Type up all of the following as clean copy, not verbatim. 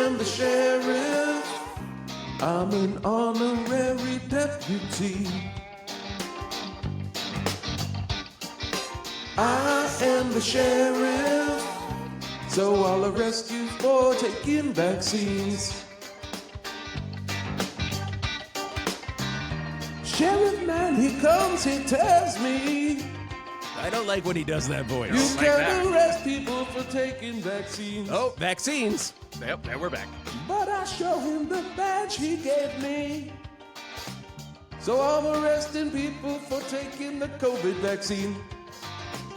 am the sheriff. I'm an honorary deputy. I am the sheriff, so I'll arrest you for taking vaccines. Sheriff man, he comes, he tells me I don't like when he does that voice. you can't arrest people for taking vaccines. Oh, vaccines. Yep, there we're back. But I show him the badge he gave me. So I'm arresting people for taking the COVID vaccine.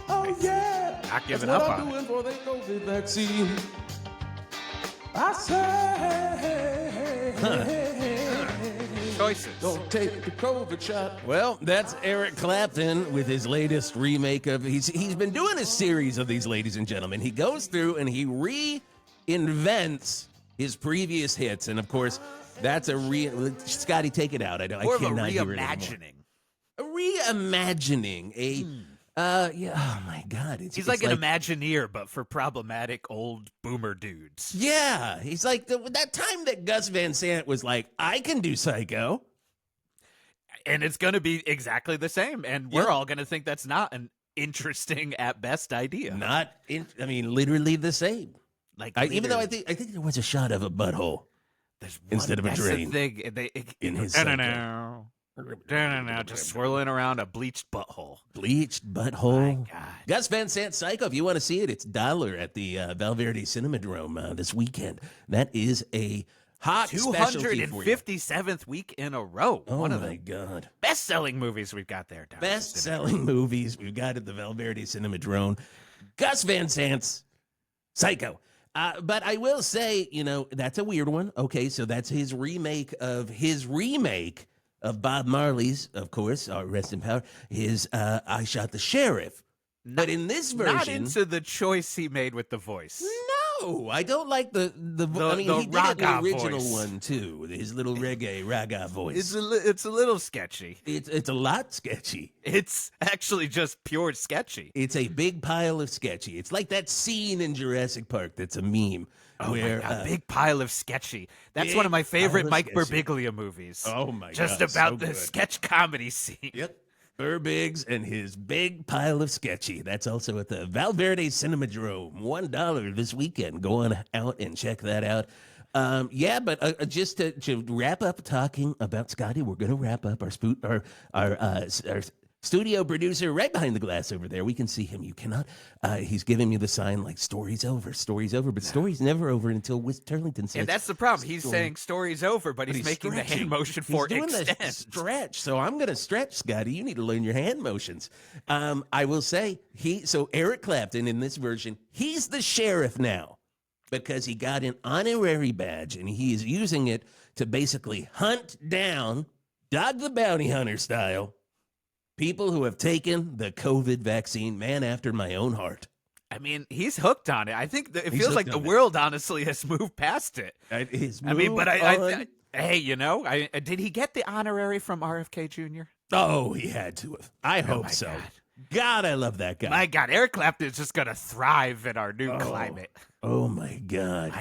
Oh yeah, Not giving that's up what on I'm doing for the COVID vaccine. I say, Choices. don't take the COVID shot. Well, that's Eric Clapton with his latest remake of. He's been doing a series of these, ladies and gentlemen. He goes through and he reinvents his previous hits, and of course, that's a Scotty, take it out. I More of a cannot hear it anymore. reimagining. A reimagining. Yeah. Oh my God. He's like an Imagineer, but for problematic old boomer dudes. Yeah, he's like that time that Gus Van Sant was like, I can do Psycho. And it's going to be exactly the same. And we're all going to think that's not an interesting, at best, idea. Literally the same. Even though I literally. think there was a shot of a butthole instead of a drain. In his Psycho. Just swirling around a bleached butthole. Bleached butthole. My God. Gus Van Sant Psycho. If you want to see it, it's $1 at the Val Verde Cinemadrome this weekend. That is a hot specialty for you. 257th week in a row. Oh One of my the God. best-selling movies we've got there. Best-selling movies we've got at the Val Verde Cinemadrome. Gus Van Sant's Psycho. But I will say, that's a weird one. Okay, so that's his remake of Bob Marley's, of course, rest in power, his I Shot the Sheriff. But in this version... Not into the choice he made with the voice. No, I don't like the he did it in the original one, too. His little reggae raga voice. It's a little sketchy. It's a lot sketchy. It's actually just pure sketchy. It's a big pile of sketchy. It's like that scene in Jurassic Park that's a meme. Oh where, my God, big pile of sketchy. That's one of my favorite Mike Birbiglia movies. Oh my God, just about so the good. sketch comedy scene. Yep. Burbiggs and his big pile of sketchy. That's also at the Val Verde Cinemadrome. $1 this weekend. Go on out and check that out. But just to wrap up talking about Scotty, we're going to wrap up our studio producer right behind the glass over there. We can see him. You cannot. He's giving me the sign like story's over. But story's never over until Turlington says. And that's the problem. He's saying story's over, but he's making the hand motion for doing extend. The stretch. So I'm going to stretch, Scotty. You need to learn your hand motions. I will say Eric Clapton in this version, he's the sheriff now because he got an honorary badge and he is using it to basically hunt down, Dog the Bounty Hunter style, people who have taken the COVID vaccine, man after my own heart. I mean, he's hooked on it. I think it feels like the world honestly has moved past it. Hey, did he get the honorary from RFK Jr.? Oh, he had to have. I hope so. God, I love that guy. My God, Eric Clapton is just going to thrive in our new climate. Oh, my God.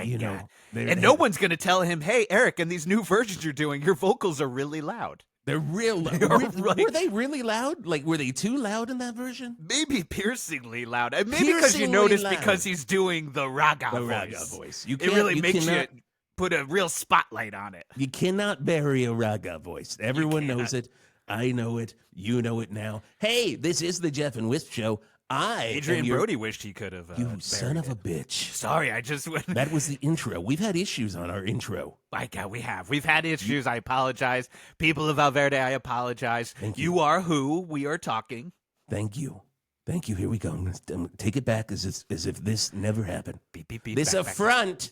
And no one's going to tell him, hey, Eric, in these new versions you're doing, your vocals are really loud. They're real loud. Were they really loud? Like, were they too loud in that version? Maybe piercingly loud. Maybe because you noticed because he's doing the raga voice. It really makes you put a real spotlight on it. You cannot bury a raga voice. Everyone knows it. I know it. You know it now. Hey, this is the Geoff and Whisp Show. Adrian Brody wished he could have. You son of a bitch. Sorry, I just went. That was the intro. We've had issues on our intro. My God, we have. We've had issues. I apologize. People of Val Verde, I apologize. Thank you are who we are talking. Thank you. Thank you. Here we go. Take it back as if this never happened. Beep, beep, beep. This back, affront. Back.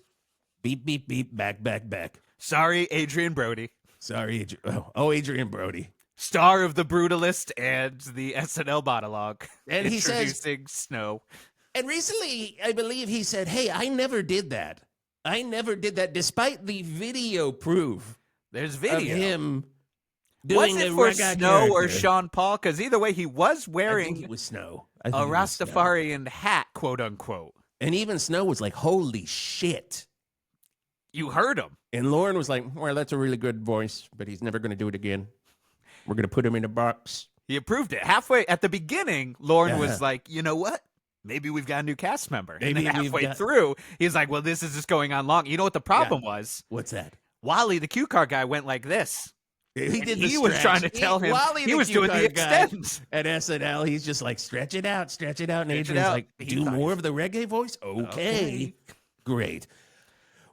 Beep, beep, beep. Back. Sorry, Adrian Brody. Sorry, Adrian. Oh, Adrian Brody. Star of The Brutalist and the SNL monologue. And he says, introducing Snow. And recently, I believe he said, hey, I never did that. Despite the video proof. There's video. Of him doing was it for Snow or Sean Paul? Because either way, he was wearing I think it was Snow. A Rastafarian hat, quote unquote. And even Snow was like, holy shit. You heard him. And Lauren was like, well, that's a really good voice, but he's never going to do it again. We're going to put him in a box. He approved it. Halfway at the beginning, Lauren was like, you know what? Maybe we've got a new cast member. And then halfway through, he's like, well, this is just going on long. You know what the problem was? What's that? Wally, the cue card guy, went like this. He was trying to tell him Wally, he was doing the extends. At SNL, he's just like, stretch it out. And Adrian's like, do more of the reggae voice? Okay. Great.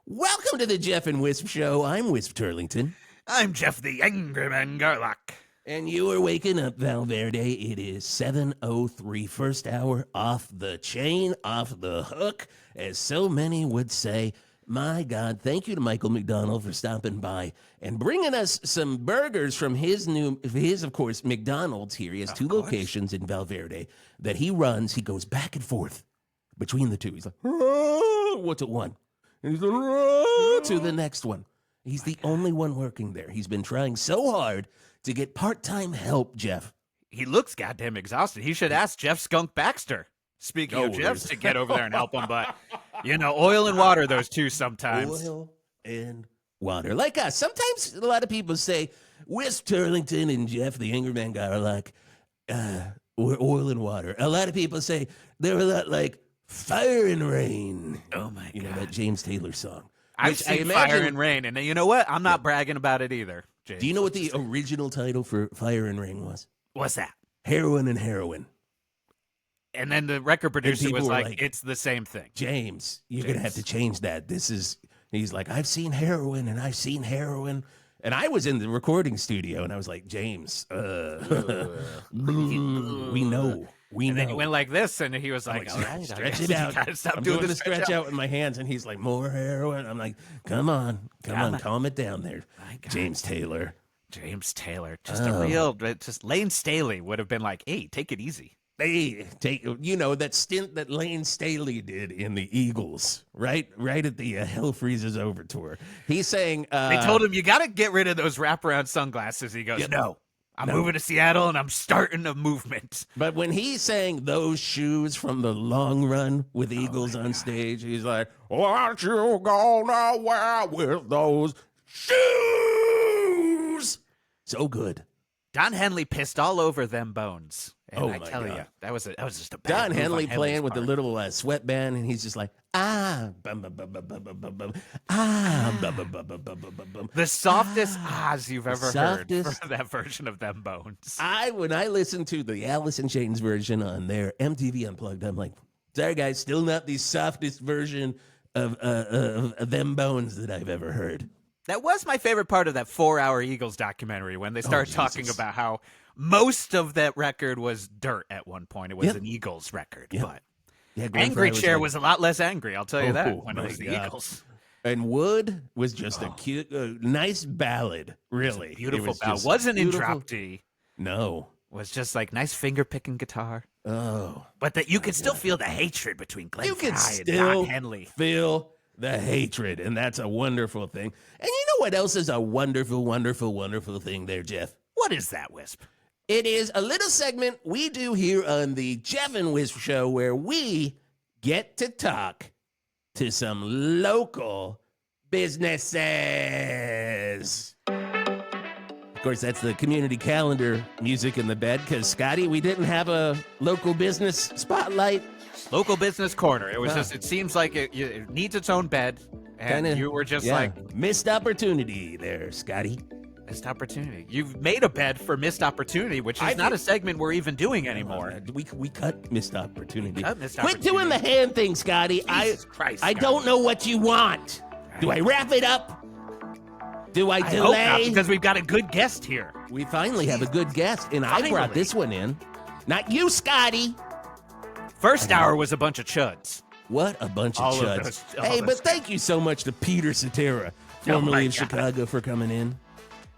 Welcome to the Geoff and Whisp Show. I'm Whisp Turlington. I'm Geoff the Angry Man Garlock. And you are waking up, Val Verde. It is 7:03, first hour, off the chain, off the hook, as so many would say. My God, thank you to Michael McDonald for stopping by and bringing us some burgers from his, of course, McDonald's here. He has two locations in Val Verde that he runs. He goes back and forth between the two. He's like, what's at one? And he's like, to the next one. He's the only one working there. He's been trying so hard to get part-time help, Geoff. He looks goddamn exhausted. He should ask Jeff Skunk Baxter. Speaking of Jeff, to get over there and help him, but, oil and water, those two sometimes. Oil and water. Like us. Sometimes a lot of people say, Whisp Turlington and Geoff, the Angry Man guy, are like, we're oil and water. A lot of people say they're a lot like Fire and Rain. Oh, my God. That James Taylor song. I've seen Fire and Rain, and you know what? I'm not bragging about it either, James. Do you know what the original title for Fire and Rain was? What's that? Heroin and Heroin. And then the record producer was like, it's the same thing. James, you're going to have to change that. He's like, I've seen heroin and I've seen heroin. And I was in the recording studio and I was like, James, we know. And then he went like this and he was like, all right, stretch it out. I'm going to stretch out with my hands. And he's like, more heroin. I'm like, come on, calm it down there. James Taylor. Just Lane Staley would have been like, hey, take it easy. They take, that stint that Lane Staley did in the Eagles, right at the Hell Freezes Over tour. He's saying they told him you got to get rid of those wraparound sunglasses. He goes, I'm moving to Seattle and I'm starting a movement. But when he's saying those shoes from the long run with Eagles on stage, he's like, what you gonna wear with those shoes? So good. Don Henley pissed all over them bones. And I tell you, that was just a bad Don move Henley on playing with part. the little sweatband, and he's just like, bum, bum, bum, bum, bum, bum, bum, bum, bum, bum, bum. The softest ahs you've ever heard for that version of them bones. When I listened to the Alice in Chains version on their MTV Unplugged, I'm like, sorry guys, still not the softest version of them bones that I've ever heard. That was my favorite part of that 4-hour Eagles documentary when they started talking about how most of that record was dirt at one point. It was an Eagles record, but Angry Chair was a lot less angry, I'll tell you that, when it was the Eagles. And Wood was just a cute, nice ballad, really. Beautiful ballad. Wasn't in drop D. No. Was just like nice finger-picking guitar. Oh. But that you could still feel the hatred between Glenn Frey and Don Henley. Feel the hatred, and that's a wonderful thing. And you know what else is a wonderful, wonderful, wonderful thing there, Geoff? What is that, Wisp? It is a little segment we do here on the Geoff and Whisp Show where we get to talk to some local businesses. Of course, that's the community calendar music in the bed because, Scotty, we didn't have a local business spotlight. Local business corner. It was just, it seems like it needs its own bed. And you were just like... Missed opportunity there, Scotty. Missed opportunity. You've made a bed for missed opportunity, which is not a segment we're even doing anymore. We cut missed opportunity. Quit doing the hand thing, Scotty. Jesus Christ, I don't know what you want. Right. Do I wrap it up? Do I delay? Hope not, because we've got a good guest here. We finally have a good guest, and I brought this one in. Not you, Scotty. First hour was a bunch of chuds. What a bunch of chuds. Thank you so much to Peter Cetera, formerly of Chicago, for coming in.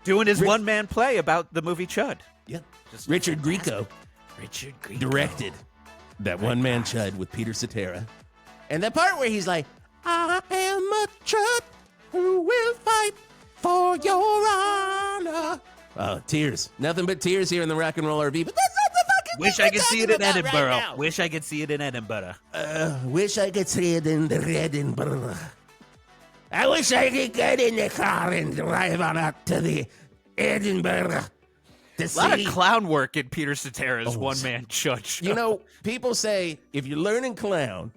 Doing his one-man play about the movie Chud. Yeah. Richard Grieco directed that one-man Chud with Peter Cetera. And the part where he's like, I am a Chud who will fight for your honor. Oh, tears. Nothing but tears here in the Rock and Roll RV. But that's not the fucking Wish I could see it in Edinburgh. Right, wish I could see it in Edinburgh. Wish I could see it in Edinburgh. I wish I could get in the car and drive on up to the Edinburgh to see. A lot of clown work in Peter Cetera's one-man judge. You know, people say if you're learning clown,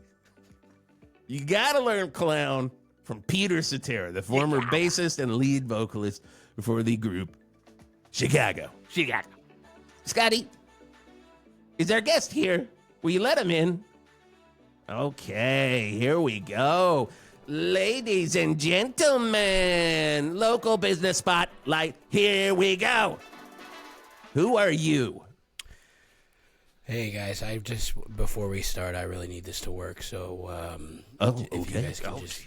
you got to learn clown from Peter Cetera, the former bassist and lead vocalist for the group Chicago. Scotty is our guest here. Will you let him in? Okay, here we go. Ladies and gentlemen, local business spotlight, here we go. Who are you? Hey guys, before we start, I really need this to work, so if you guys can just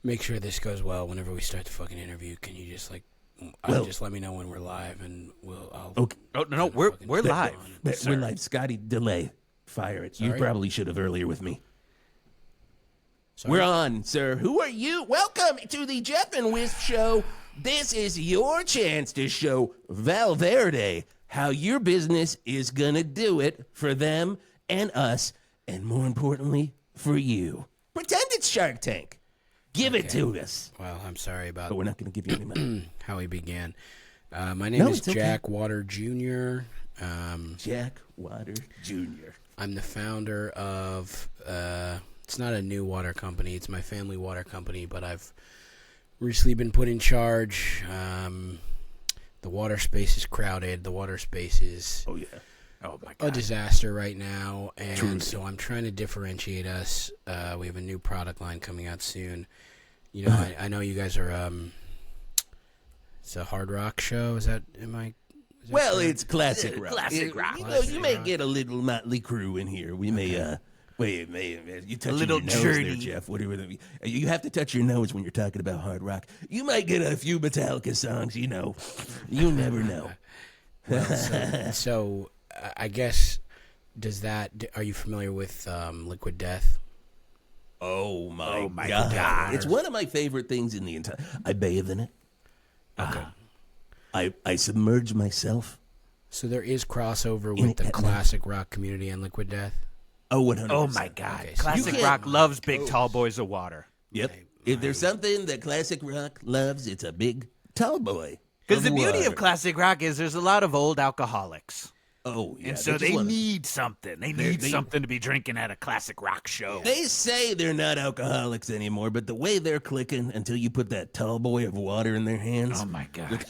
make sure this goes well whenever we start the fucking interview. Can you just just let me know when we're live, and Okay. Oh no, we're live. We're live. Scotty, delay. Fire it. Sorry? You probably should have earlier with me. Sorry? We're on, sir. Who are you? Welcome to the Geoff and Whisp Show. This is your chance to show Val Verde how your business is going to do it for them and us, and more importantly, for you. Pretend it's Shark Tank. Give it to us. Well, I'm sorry about But we're not going to give you any money. how we began. My name is Jack Water Jr. Jack Water Jr. I'm the founder of, it's not a new water company, it's my family water company, but I've recently been put in charge. The water space is crowded. The water space is Oh my God. a disaster right now, and Truly. so I'm trying to differentiate us. We have a new product line coming out soon. You know, I know you guys are, it's a hard rock show, is that correct? It's classic rock. Classic rock. You know, you may rock. get a little Motley Crue in here. We may, you touch little your nose Journey. there, Jeff. You have to touch your nose when you're talking about hard rock. You might get a few Metallica songs, you know. You never know. Well, so I guess, are you familiar with Liquid Death? Oh my my God. God. It's one of my favorite things in the entire. I bathe in it. Okay. I submerge myself. So there is crossover with the classic rock community and Liquid Death? Oh, 100%. Oh my God. Okay, so Classic you rock can't- loves big tall boys of water. Yep. If there's something that classic rock loves, it's a big tall boy. Because the of beauty water. of classic rock is there's a lot of old alcoholics. Oh, yeah. And so just they wanna- need something. They need something to be drinking at a classic rock show. They say they're not alcoholics anymore, but the way they're clicking until you put that tall boy of water in their hands. Oh my God.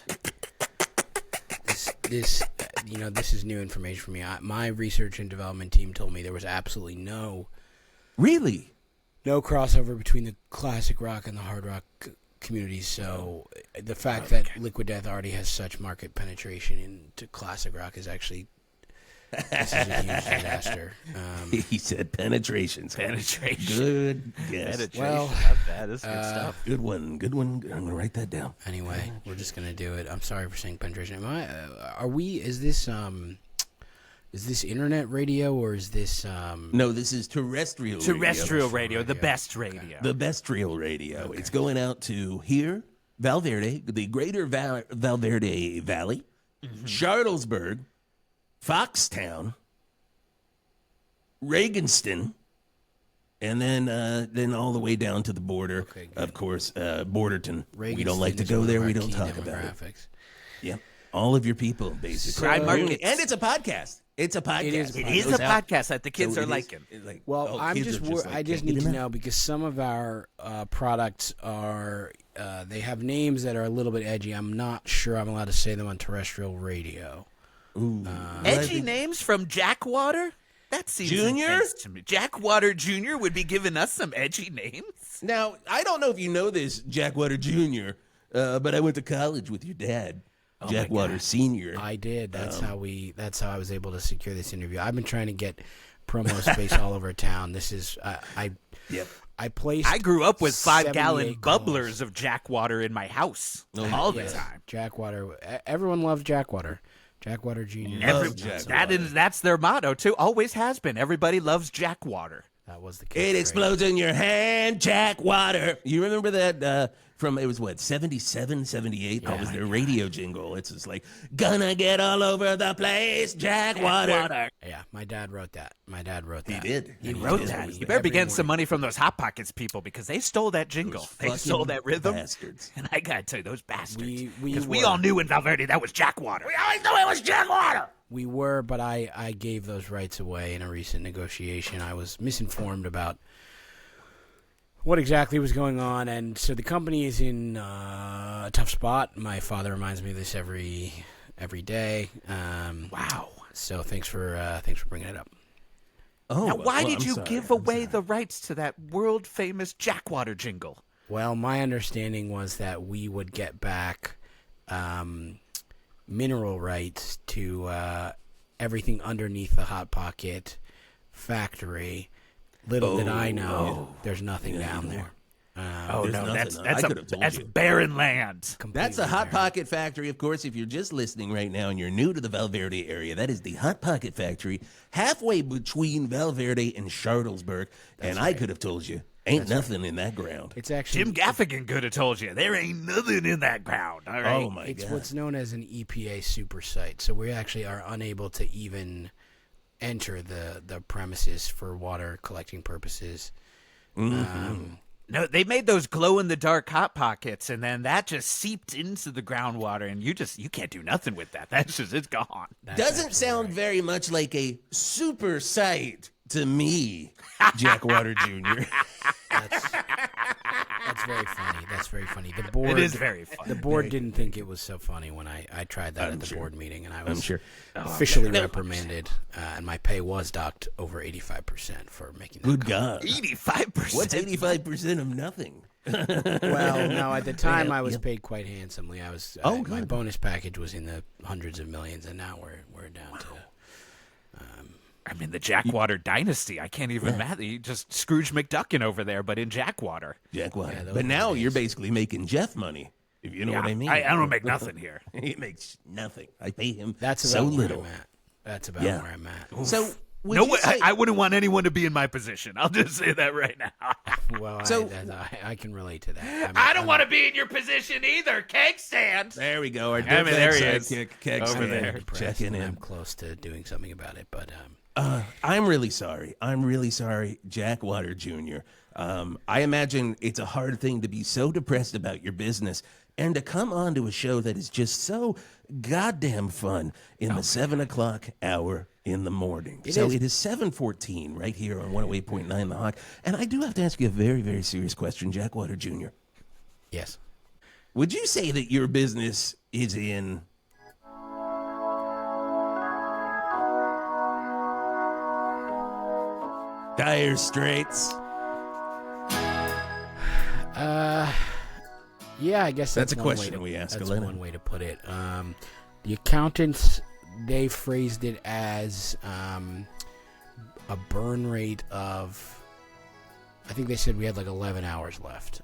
This is new information for me. My research and development team told me there was absolutely no Really? crossover between the classic rock and the hard rock communities. So the fact that Liquid Death already has such market penetration into classic rock is actually this is a huge disaster. He said penetrations. Penetration. Good guess. Penetration. Well, That is good stuff. Good one. Good one. I'm going to write that down. Anyway, we're just gonna do it. I'm sorry for saying penetration. Is this internet radio or is this No, this is terrestrial Terrestrial radio. radio, the best radio. The bestrial radio. It's going out to here, Val Verde, the greater Val Verde Valley, Charlottesburg, Foxtown, Reaganiston, and then all the way down to the border. Okay, good. Of course, Borderton. We don't like to is go one of there. our We don't key talk about it. demographics. Yep. All of your people, basically. Prime markets. And it's a podcast. It's a podcast. is a It podcast. is goes a out. podcast that the kids So are it is- liking. it's like, Well, oh, I'm kids just are I like, just can't need get to enough. know because some of our products are they have names that are a little bit edgy. I'm not sure I'm allowed to say them on terrestrial radio. Ooh. Edgy names from Jack Water? That seems Junior? intense to me. Jack Water Jr. would be giving us some edgy names. Now, I don't know if you know this, Jack Water Jr., but I went to college with your dad, Jack Water Sr. I did. That's how I was able to secure this interview. I've been trying to get promo space all over town. This is Yep. I placed. I grew up with 5-gallon 78 calls. bubblers of Jack Water in my house all the time. Jack Water. Everyone loves Jack Water. Jack Water Jr. That's their motto too. Always has been. Everybody loves Jack Water. That was the case. It explodes in your hand, Jack Water. You remember that from, it was what, 77, 78? That was their radio jingle. It's just like, gonna get all over the place, Jack Water. Yeah, my dad wrote that. He did. He wrote that. You better be getting some money from those Hot Pockets people because they stole that jingle. They stole that rhythm. Bastards. And I gotta tell you, those bastards. Because we all knew in Val Verde that was Jack Water. We always knew it was Jack Water. We were, but I gave those rights away in a recent negotiation. I was misinformed about what exactly was going on, and so the company is in a tough spot. My father reminds me of this every day. Wow. So thanks for bringing it up. Oh, now, why did you give away the rights to that world-famous Jack Water jingle? Well, my understanding was that we would get back mineral rights to everything underneath the Hot Pocket factory. Little did I know, there's nothing down there. That's barren land. That's a Hot Pocket factory. Of course, if you're just listening right now and you're new to the Val Verde area, that is the Hot Pocket factory, halfway between Val Verde and Charlottesburg. And I could have told you, ain't nothing in that ground. It's actually Jim Gaffigan could have told you there ain't nothing in that ground. All right. Oh my God! It's what's known as an EPA super site. So we actually are unable to even enter the premises for water collecting purposes. No, they made those glow-in-the-dark Hot Pockets, and then that just seeped into the groundwater, and you can't do nothing with that. It's gone. Doesn't sound very much like a super site to me, Jack Water Jr. That's very funny. That's very funny. The board, it is very funny. The board didn't think it was so funny when I tried that at the board meeting, and I was officially reprimanded, and my pay was docked over 85% for making that Good comment. God. 85%? What's 85% of nothing? Well, no, at the time I was paid quite handsomely. My bonus package was in the hundreds of millions, and now we're down to... the Jackwater dynasty. I can't even imagine. Just Scrooge McDuckin over there, but in Jackwater. Jackwater. Yeah, but now you're basically making Jeff money, if you know what I mean. I don't make nothing here. He makes nothing. I pay him That's so about little. where I'm at. That's about where I'm at. So I wouldn't want anyone to be in my position. I'll just say that right now. Well, I can relate to that. I don't want to be in your position either. Keg stand. There we go. Our there he is. Keg Over stand. there. Checking in. I'm close to doing something about it, but... I'm really sorry. Jack Water Jr. I imagine it's a hard thing to be so depressed about your business and to come on to a show that is just so goddamn fun in the 7 o'clock hour in the morning. It is 7:14 right here on 108.9 The Hawk. And I do have to ask you a very, very serious question, Jack Water Jr. Yes. Would you say that your business is in... dire straits? Yeah, I guess that's a question we ask. That's one way to put it. The accountants, they phrased it as a burn rate of, I think they said we had like 11 hours left.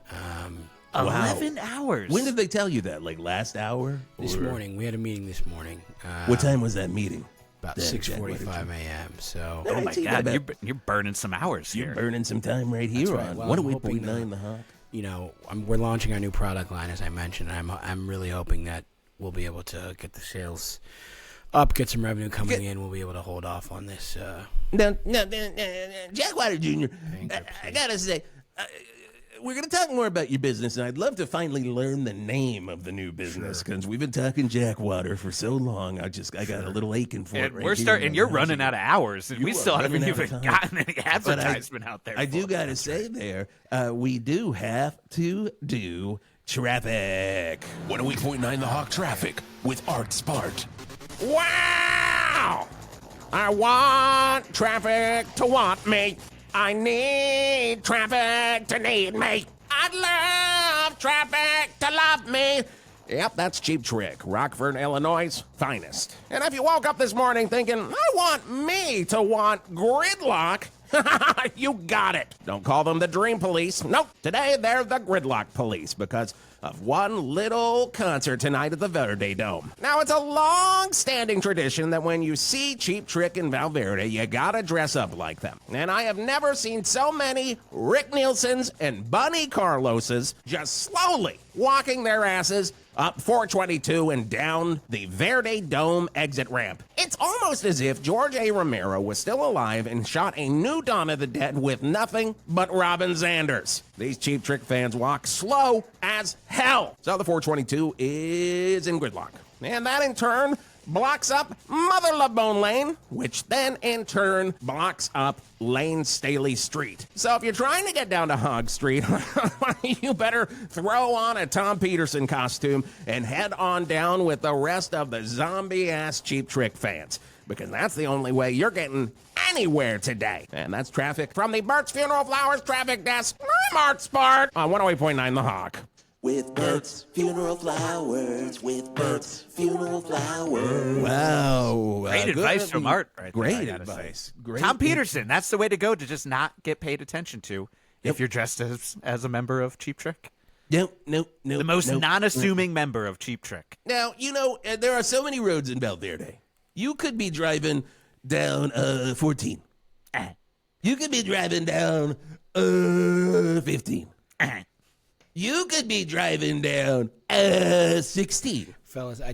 11 hours? When did they tell you that? Like last hour? This morning. We had a meeting this morning. What time was that meeting? About 6:45 a.m. So, oh my God, you're burning some hours here. You're burning some time right here on 108.9 The Hawk. You know, we're launching our new product line, as I mentioned. I'm really hoping that we'll be able to get the sales up, get some revenue coming in. We'll be able to hold off on this. No, Jack Water Jr. I gotta say. We're going to talk more about your business, and I'd love to finally learn the name of the new business because we've been talking Jack Water for so long. I got a little aching for it. We're starting. You're running out of hours, and we still haven't even gotten any advertisement out there. I do got to say there, we do have to do traffic. 108.9 The Hawk Traffic with Art Spart. Wow! I want traffic to want me. I need traffic to need me. I'd love traffic to love me. Yep, that's Cheap Trick, Rockford, Illinois' finest. And if you woke up this morning thinking, I want me to want gridlock, You got it. Don't call them the Dream Police. Nope. Today, they're the Gridlock Police because of one little concert tonight at the Verde Dome. Now, it's a long-standing tradition that when you see Cheap Trick and Val Verde, you gotta dress up like them. And I have never seen so many Rick Nielsen's and Bunny Carloses just slowly walking their asses up 422 and down the Verde Dome exit ramp. It's almost as if George A. Romero was still alive and shot a new Dawn of the Dead with nothing but Robin Zanders. These Cheap Trick fans walk slow as hell. So the 422 is in gridlock. And that in turn blocks up Mother Love Bone Lane, which then in turn blocks up Lane Staley Street. So if you're trying to get down to Hog Street, you better throw on a Tom Peterson costume and head on down with the rest of the zombie-ass Cheap Trick fans, because that's the only way you're getting anywhere today. And that's traffic from the Bert's Funeral Flowers traffic desk. I'm Art Spart on 108.9 The Hawk. With Bert's Funeral Flowers, with Bert's Funeral Flowers. Wow. Great advice from Art. Right Great there, advice. Great. Tom Peterson, that's the way to go, to just not get paid attention to if you're dressed as a member of Cheap Trick. No. The most non-assuming member of Cheap Trick. Now, there are so many roads in Val Verde. You could be driving down 14. You could be driving down 15. You could be driving down 16. Fellas, I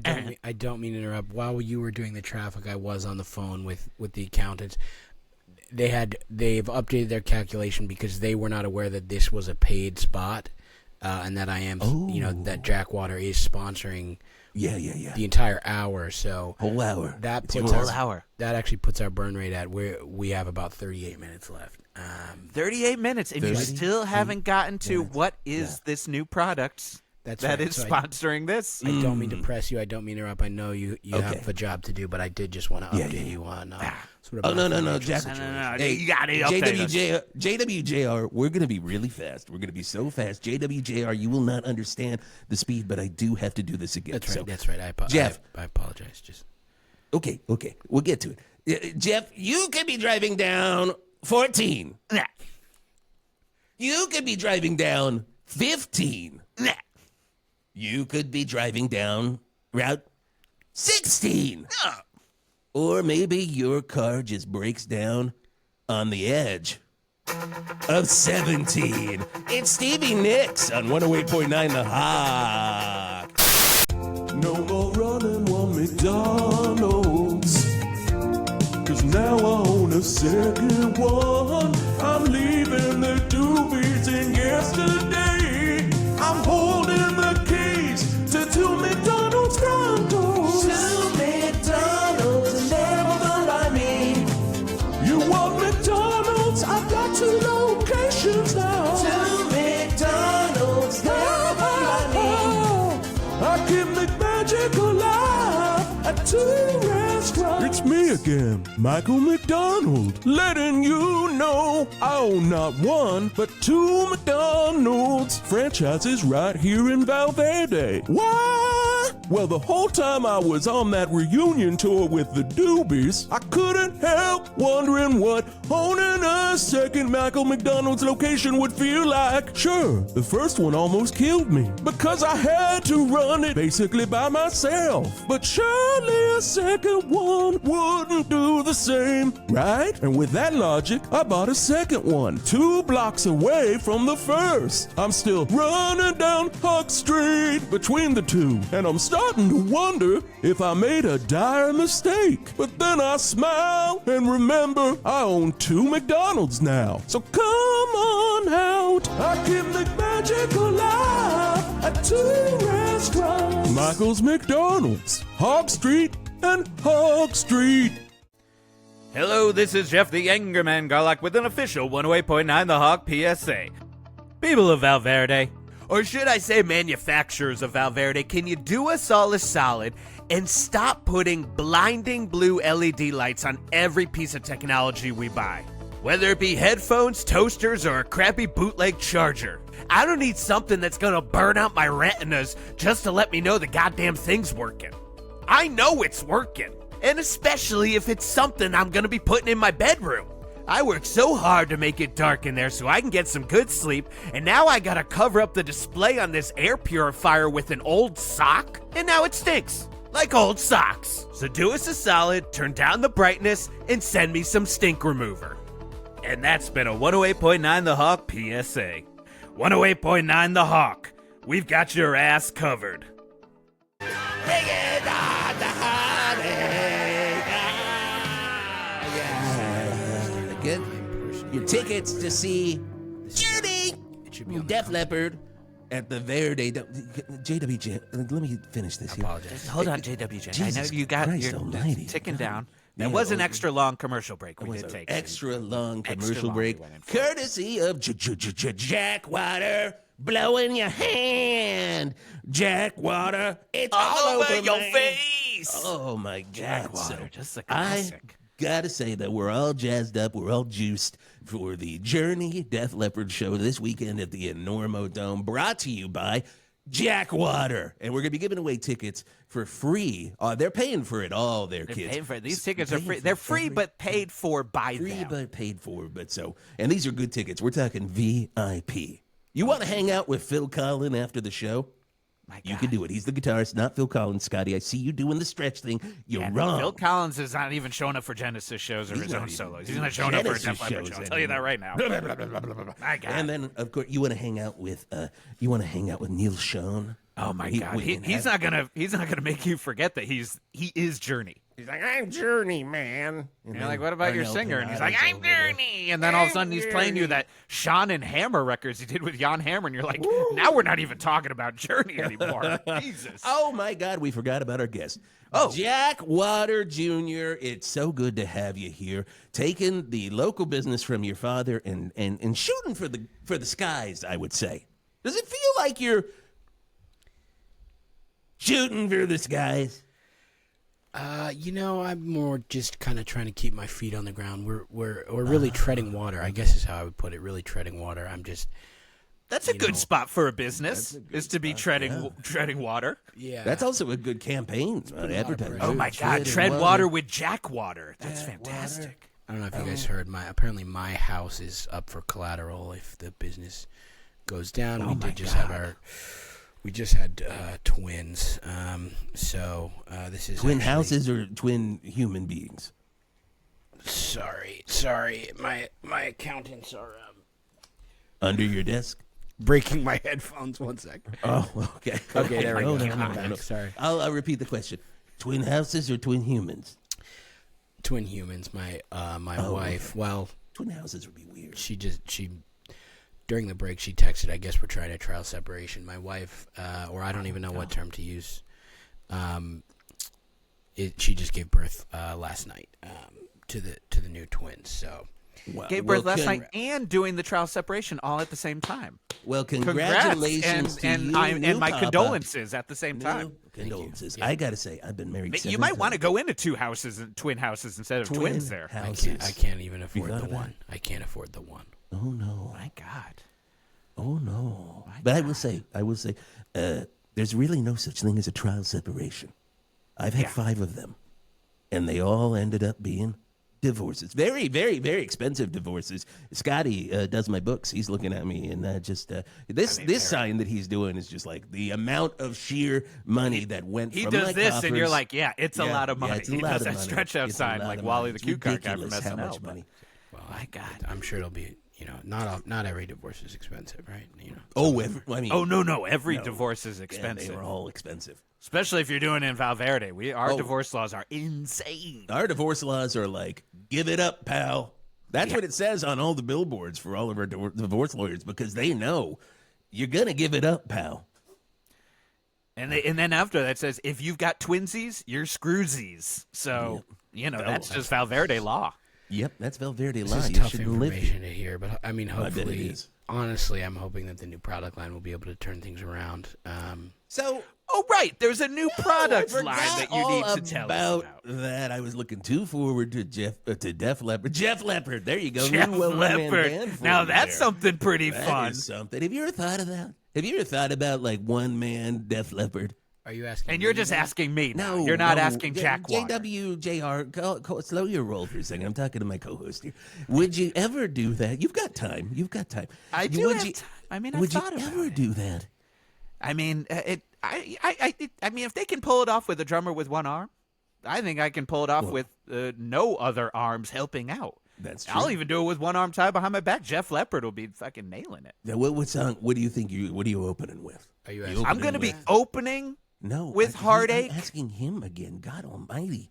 don't mean to interrupt. While you were doing the traffic, I was on the phone with the accountants. They've updated their calculation because they were not aware that this was a paid spot, and that I am, that Jackwater is sponsoring. Yeah. The entire hour, so whole hour. That actually puts our burn rate at we have about 38 minutes left. 38 minutes, and you still haven't gotten to what is this new product that is sponsoring this. I don't mean to press you. I don't mean to interrupt. I know you have a job to do, but I did just want to update you on. No, Jack. Hey, you got to update JWJR, we're going to be really fast. We're going to be so fast. JWJR, you will not understand the speed, but I do have to do this again. That's right. Jeff. I apologize. Just Okay. We'll get to it. Jeff, you could be driving down 14. You could be driving down 15. You could be driving down Route 16. Or maybe your car just breaks down on the edge of 17. It's Stevie Nicks on 108.9 The Hawk. No more running one McDonald's, 'cause now I own a second one. I'm leaving the doobies in yesterday. I'm holding the keys to 2 McDonald's Broncos. 2 McDonald's and never by me. You want McDonald's? I've got 2 locations now. 2 McDonald's, never by me. I keep McMagic alive at 2 restaurants. It's me again, Michael McDonald, letting you know I own not 1, but 2 McDonald's franchises right here in Val Verde. Why? Well, the whole time I was on that reunion tour with the Doobies, I couldn't help wondering what owning a second Michael McDonald's location would feel like. Sure, the first one almost killed me because I had to run it basically by myself. But surely a second one wouldn't do the same, right? And with that logic, I bought a second one 2 blocks away from the first. I'm still running down Huck Street between the two, and I'm starting to wonder if I made a dire mistake. But then I smile and remember I own 2 McDonald's now. So come on out. I keep McMagic alive at 2 restaurants. Michael's McDonald's, Hog Street and Hog Street. Hello, this is Jeff the Angerman Garlock with an official 108.9 The Hawk PSA. People of Val Verde, or should I say manufacturers of Val Verde, can you do us all a solid and stop putting blinding blue LED lights on every piece of technology we buy? Whether it be headphones, toasters, or a crappy bootleg charger. I don't need something that's gonna burn out my retinas just to let me know the goddamn thing's working. I know it's working, and especially if it's something I'm gonna be putting in my bedroom. I worked so hard to make it dark in there so I can get some good sleep, and now I gotta cover up the display on this air purifier with an old sock, and now it stinks. Like old socks. So do us a solid, turn down the brightness, and send me some stink remover. And that's been a 108.9 The Hawk PSA. 108.9 The Hawk. We've got your ass covered. Bring it on, the heartache. Get your tickets to see Journey, Def Leppard at the Verde. JWJ, let me finish this here. Apologize. Hold on, JWJ. I know Jesus you got Christ you're almighty. ticking down. That Yeah, was an extra long commercial break we did take. Extra long Extra commercial long break, we went in for. courtesy of Jack Water. Blowing your hand, Jack Water. It's all over your man. face. Oh my God! Jack Water, just a I classic. gotta say that we're all jazzed up, we're all juiced for the Journey Def Leppard show this weekend at the Enormo Dome, brought to you by Jack Water, and we're gonna be giving away tickets for free. They're paying for it all, their kids. Paying for it. These tickets are free. They're free, but paid for by Free them. but paid for, but so, and these are good tickets. We're talking VIP. You want to hang out with Phil Collins after the show? My You God. can do it. He's the guitarist, not Phil Collins, Scotty. I see you doing the stretch thing. You're And wrong. Phil Collins is not even showing up for Genesis shows or He's his not own even solos. He's doing not showing up for a Genesis Def Leppard shows show. I'll tell you that anymore. right now. My God. And then, of course, you want to hang out with Neil Schon. Oh my God. He's not gonna make you forget that he is Journey. He's like, I'm Journey, man. And you're like, what about your Arnel singer? And he's like, Pinato's I'm over there. Journey. And then all of a sudden he's playing you that Sean and Hammer records he did with Jan Hammer. And you're like, now we're not even talking about Journey anymore. Jesus. Oh my God, we forgot about our guest. Oh, Jack Water Jr. It's so good to have you here, taking the local business from your father and shooting for the skies. I would say. Does it feel like you're shooting for the skies? I'm more just kind of trying to keep my feet on the ground. We're really treading water, I guess is how I would put it. Really treading water. I'm just. That's a good spot for a business, is to be treading water. Yeah. That's also a good campaign advertising. Oh my God, tread water with Jack Water. That's fantastic. I don't know if you guys heard apparently my house is up for collateral if the business goes down. We just had twins. So this is Twin actually- houses or twin human beings? Sorry. My accountants are Under your desk? breaking my headphones. 1 sec. Oh, okay. Okay, there we go. No, I'm no. back. Sorry. I'll repeat the question. Twin houses or twin humans? Twin humans. My wife. Well, Twin houses would be weird. she during the break she texted. I guess we're trying to trial separation. My wife, or I don't even know what term to use. She just gave birth last night to the new twins. So. Wow. Gave birth last night and doing the trial separation all at the same time. Well, Congrats, congratulations to you, and new my Papa. condolences at the same time. Condolences. I got to say, I've been married. You might want to go into two houses and twin houses instead of twins there. Houses. I can't even afford thought the of that? one. I can't afford the one. Oh no. My God. Oh no. But I will say, there's really no such thing as a trial separation. I've had 5 of them, and they all ended up being divorces. Very, very, very expensive divorces. Scotty does my books. He's looking at me, and this sign that he's doing is just like the amount of sheer money that went. He from does my this, coffers. and you're like, yeah, it's a lot of money. It's a He lot does of that money. stretch out It's a sign lot like of Wally money. the It's Cute Card guy from ridiculous how SNL. much money. Well, My God. I'm sure it'll be. Not every divorce is expensive, right? Oh, No. Every divorce is expensive. They were all expensive. Especially if you're doing it in Val Verde. Our divorce laws are insane. Our divorce laws are like, give it up, pal. That's what it says on all the billboards for all of our divorce lawyers, because they know you're going to give it up, pal. And then after that says, if you've got twinsies, you're screwsies. So, that's just Val Verde law. Yep, that's Val Verde law. This is You tough shouldn't live information here. to hear, but I mean, I bet it hopefully, is. honestly, I'm hoping that the new product line will be able to turn things around. So, Right. There's a new product I line forgot that you need all to tell about us about. that. I was looking too forward to Def Leppard. Jeff Leppard. There you go. Jeff New one-man Leppard. band for Now you that's there. something pretty That fun. is something. Have you ever thought of that? Have you ever thought about like one man Def Leppard? Are you asking? And you're just asking me. Now. You're not asking Jack Water. JWJR, slow your roll for a second. I'm talking to my co-host here. Would you ever do that? You've got time. I do have time. I mean, would you thought about ever do that? I mean, I mean, if they can pull it off with a drummer with one arm, I think I can pull it off with no other arms helping out. That's true. I'll even do it with one arm tied behind my back. Jeff Leppard will be fucking nailing it. Now, what song? What do you think? What are you opening with? Are you? I'm going to be opening. No, with Heartache. I'm asking him again. God Almighty.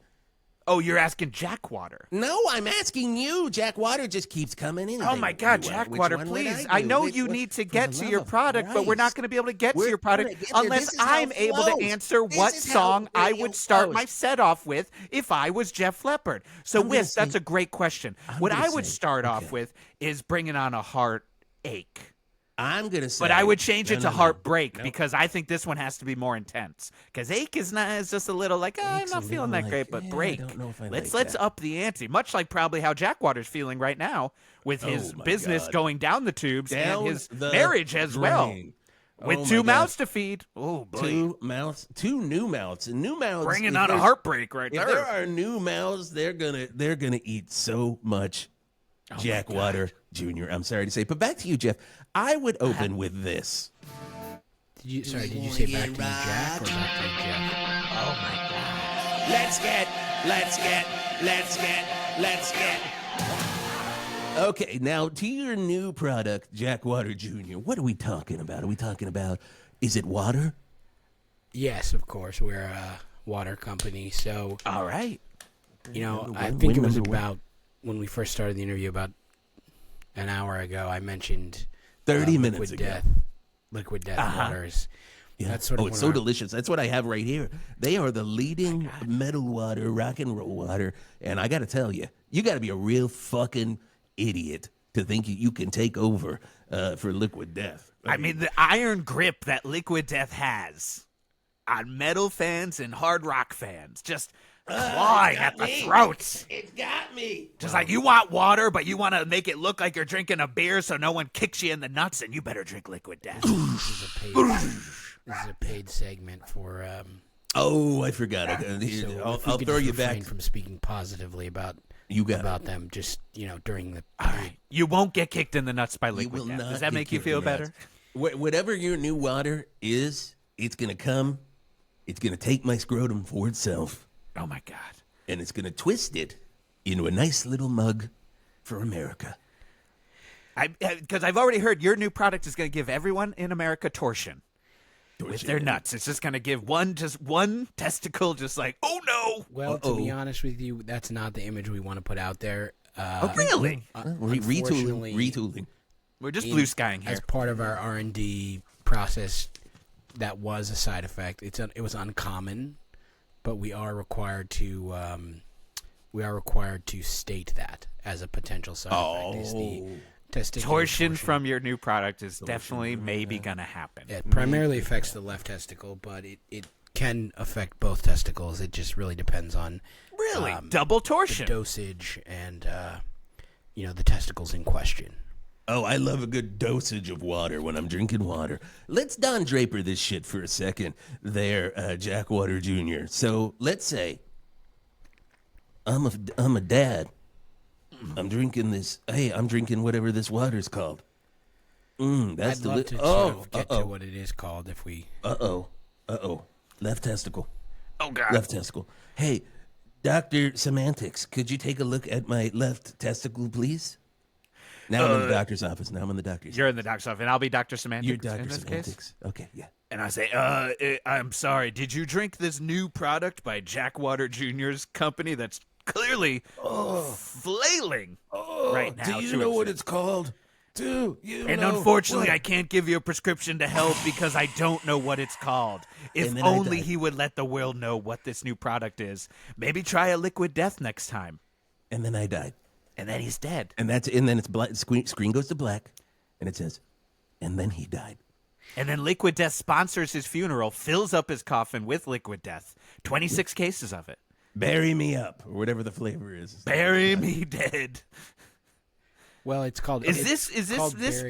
Oh, you're asking Jack Water. No, I'm asking you. Jack Water just keeps coming in. Oh, my God, Jack Water, please. I know you need to get to your product, but we're not going to be able to get to your product unless I'm able to answer what song I would start my set off with if I was Jeff Leppard. So, Wisp, that's a great question. What I would start off with is Bringing on a Heartache. I'm going to say. But I would change it to Heartbreak because I think this one has to be more intense. Because Ache is just a little like, I'm not feeling that great, but Break. I don't know if I let's up the ante. Much like probably how Jack Water's feeling right now with his business going down the tubes and his marriage as well. With two mouths to feed. Oh, boy. Two new mouths. New mouths. Bringing on a heartbreak right there. If there are new mouths, they're gonna eat so much Jack Water Jr. I'm sorry to say. But back to you, Jeff. I would open with this. Did you say back to you, Jack, or back to you, Jeff? Oh, my God. Let's get. Okay, now to your new product, Jack Water Jr. What are we talking about? Is it water? Yes, of course. We're a water company. So, all right. I think it was about when we first started the interview about an hour ago, I mentioned 30 minutes ago. Liquid Death waters. Yeah. That's sort of it's so delicious. That's what I have right here. They are the leading metal water, rock and roll water. And I got to tell you, you got to be a real fucking idiot to think you can take over for Liquid Death. I mean, the iron grip that Liquid Death has on metal fans and hard rock fans, just clawing at the throats. It's got me. Just like you want water, but you want to make it look like you're drinking a beer so no one kicks you in the nuts, and you better drink Liquid Death. This is a paid segment for. Oh, I forgot. I'll throw you back from speaking positively about them. Just during the. You won't get kicked in the nuts by Liquid Death. Does that make you feel better? Whatever your new water is, it's gonna come. It's gonna take my scrotum for itself. Oh my God! And it's gonna twist it into a nice little mug for America. Because I've already heard your new product is gonna give everyone in America torsion. With their nuts. It's just going to give one testicle just like, oh, no. Well, to be honest with you, that's not the image we want to put out there. Really? Retooling. We're just blue skying here. As part of our R&D process, that was a side effect. It was uncommon, but we are required to state that as a potential side effect. Is the torsion from your new product is definitely maybe going to happen. It primarily affects the left testicle, but it can affect both testicles. It just really depends on double torsion, the dosage, and the testicles in question. Oh, I love a good dosage of water when I'm drinking water. Let's Don Draper this shit for a second there, Jack Water Jr. So let's say I'm a dad. I'm drinking this. Hey, I'm drinking whatever this water's called. That's I'd love to get to what it is called if we. Left testicle. Oh God. Left testicle. Hey, Dr. Semantics, could you take a look at my left testicle, please? Now I'm in the doctor's office. You're in the doctor's office, and I'll be Dr. Semantics. You're Dr. in this Semantics. Case. Okay, yeah. And I say, I'm sorry. Did you drink this new product by Jack Water Jr.'s company that's clearly flailing right now? Do you know what it's called? Unfortunately, I can't give you a prescription to help because I don't know what it's called. If only he would let the world know what this new product is. Maybe try a Liquid Death next time. And then I died. And then he's dead. And then it's black. Screen goes to black, and it says, and then he died. And then Liquid Death sponsors his funeral, fills up his coffin with Liquid Death. 26 cases of it. Bury me up, or whatever the flavor is. Bury me dead. Well, it's called. Is this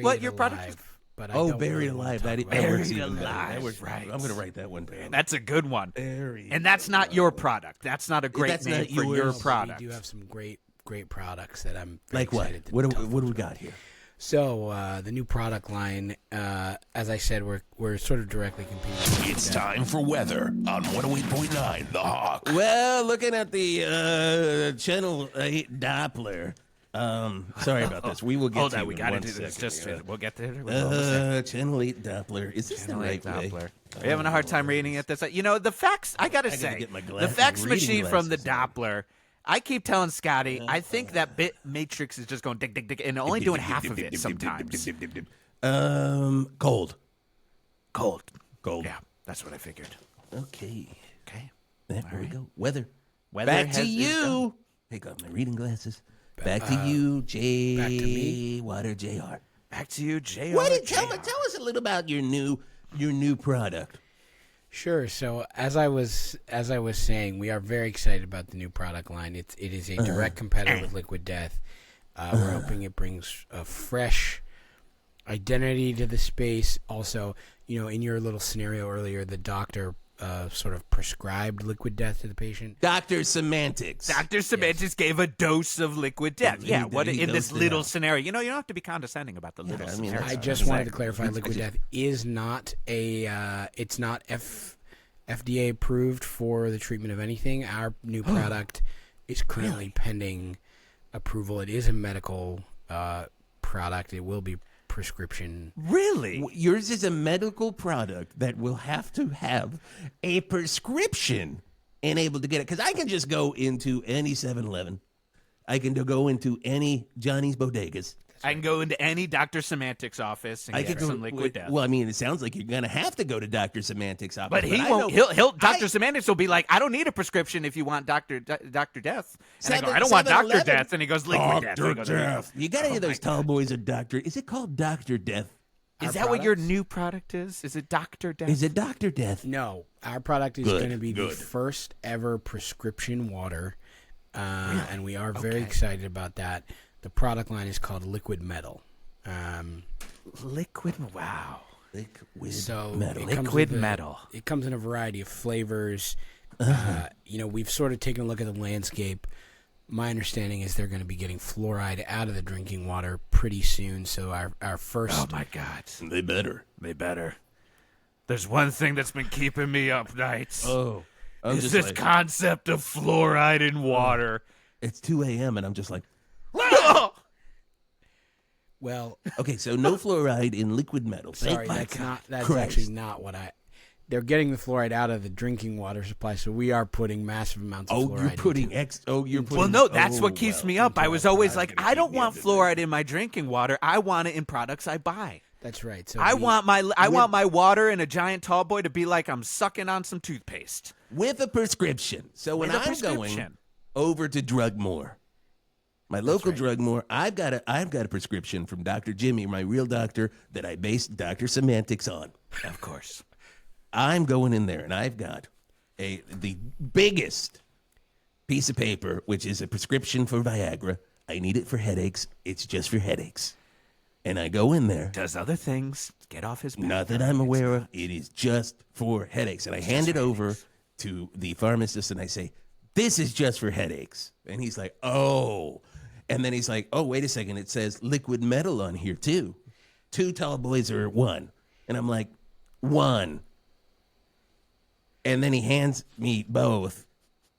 what your product is? but I don't Buried really wanna Alive. talk That about it. Buried Alive, right. I'm going to write that one down. That's a good one. Buried And that's not your product. That's not a great That's name not for your yours. product. We do have some great products that I'm very Like what? excited to What talk do we about. got here? So the new product line, as I said, we're sort of directly competing. It's time for weather on 108.9 The Hawk. Well, looking at the Channel 8 Doppler. Sorry about this. We will get Hold to on, you we in got to one do this. second Just here. we'll get there. We're almost there. Channel 8 Doppler. Is this Channel the 8 right way? Doppler. Are you having a hard time reading it? You know, the fax, I got to gotta say, get my the glasses, fax reading machine from the glasses on. Doppler, I keep telling Scotty, I think that bit matrix is just going dick, dick, dick, and only doing half of it sometimes. Cold. Cold. Yeah, that's what I figured. Okay. Okay. There we go. Weather. Weather Back to has- you. Take off my reading glasses. Back to you, J. back to me? Water Jr. Back to you, JR. Tell us a little about your new product. Sure. So as I was saying, we are very excited about the new product line. It is a direct competitor with Liquid Death. We're hoping it brings a fresh identity to the space. Also, in your little scenario earlier, the doctor sort of prescribed Liquid Death to the patient. Dr. Semantics. Dr. Semantics gave a dose of liquid death. He Yeah, did. what He in this dosed it little out. scenario. You don't have to be condescending about the little I mean, scenario. that's I just wanted to clarify, Liquid Death is not it's not FDA approved for the treatment of anything. Our new product is currently pending approval. It is a medical product. It will be prescription. Really? Yours is a medical product that will have to have a prescription and able to get it. Because I can just go into any 7-Eleven. I can go into any Johnny's Bodegas. I can go into any Dr. Semantics office and I get could go some liquid death. Well, I mean, it sounds like you're going to have to go to Dr. Semantics' office. But he I won't. know- Dr. Semantics will be like, I don't need a prescription if you want Dr. Death. And I go, I don't want 7-Eleven. Dr. Death. And he goes, liquid death. And he goes, Death. You got any of those tall boys at Doctor? Is it called Dr. Death? Is Our that what your products? new product is? Is it Dr. Death? Is it Dr. Death? No, our product is Good, going to be the good. first ever prescription water, and we are very excited about that. The product line is called Liquid Metal. liquid? Wow. Liquid So metal. it comes Liquid with metal. It comes in a variety of flavors. We've sort of taken a look at the landscape. My understanding is they're going to be getting fluoride out of the drinking water pretty soon. So our first. Oh, my God. They better. They better. There's one thing that's been keeping me up nights. Oh. I'm is just this like, concept of fluoride in water. it's 2 a.m. and I'm just like, Well, okay, so no fluoride in liquid metal. sorry, Thank that's my not. That's Christ. actually not what I. They're getting the fluoride out of the drinking water supply, so we are putting massive amounts of Oh, fluoride. you're putting into it. Well, no, that's what keeps me up. I was always like, I don't want fluoride in my drinking water. I want it in products I buy. That's right. So I we- want my water in a giant tall boy to be like I'm sucking on some toothpaste. with a prescription. So when With a I'm going prescription. over to Drugmore, my local Drugmore, I've got a prescription from Dr. Jimmy, my real doctor that I based Dr. Semantics on. Of course. I'm going in there and I've got the biggest piece of paper, which is a prescription for Viagra. I need it for headaches. It's just for headaches. And I go in there. Does other things. Get off his back. Not that I'm aware of. It is just for headaches. And I hand it over to the pharmacist and I say, this is just for headaches. And he's like, oh. And then he's like, oh, wait a second. It says liquid metal on here too. 2 tall boys or 1. And I'm like, 1. And then he hands me both.